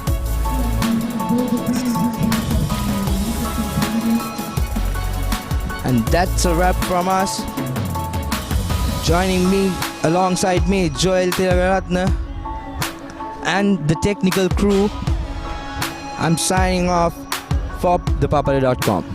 And that's a wrap from us. Joining me, alongside me, Joel Tiraratna and the technical crew. I'm signing off for ThePapare.com.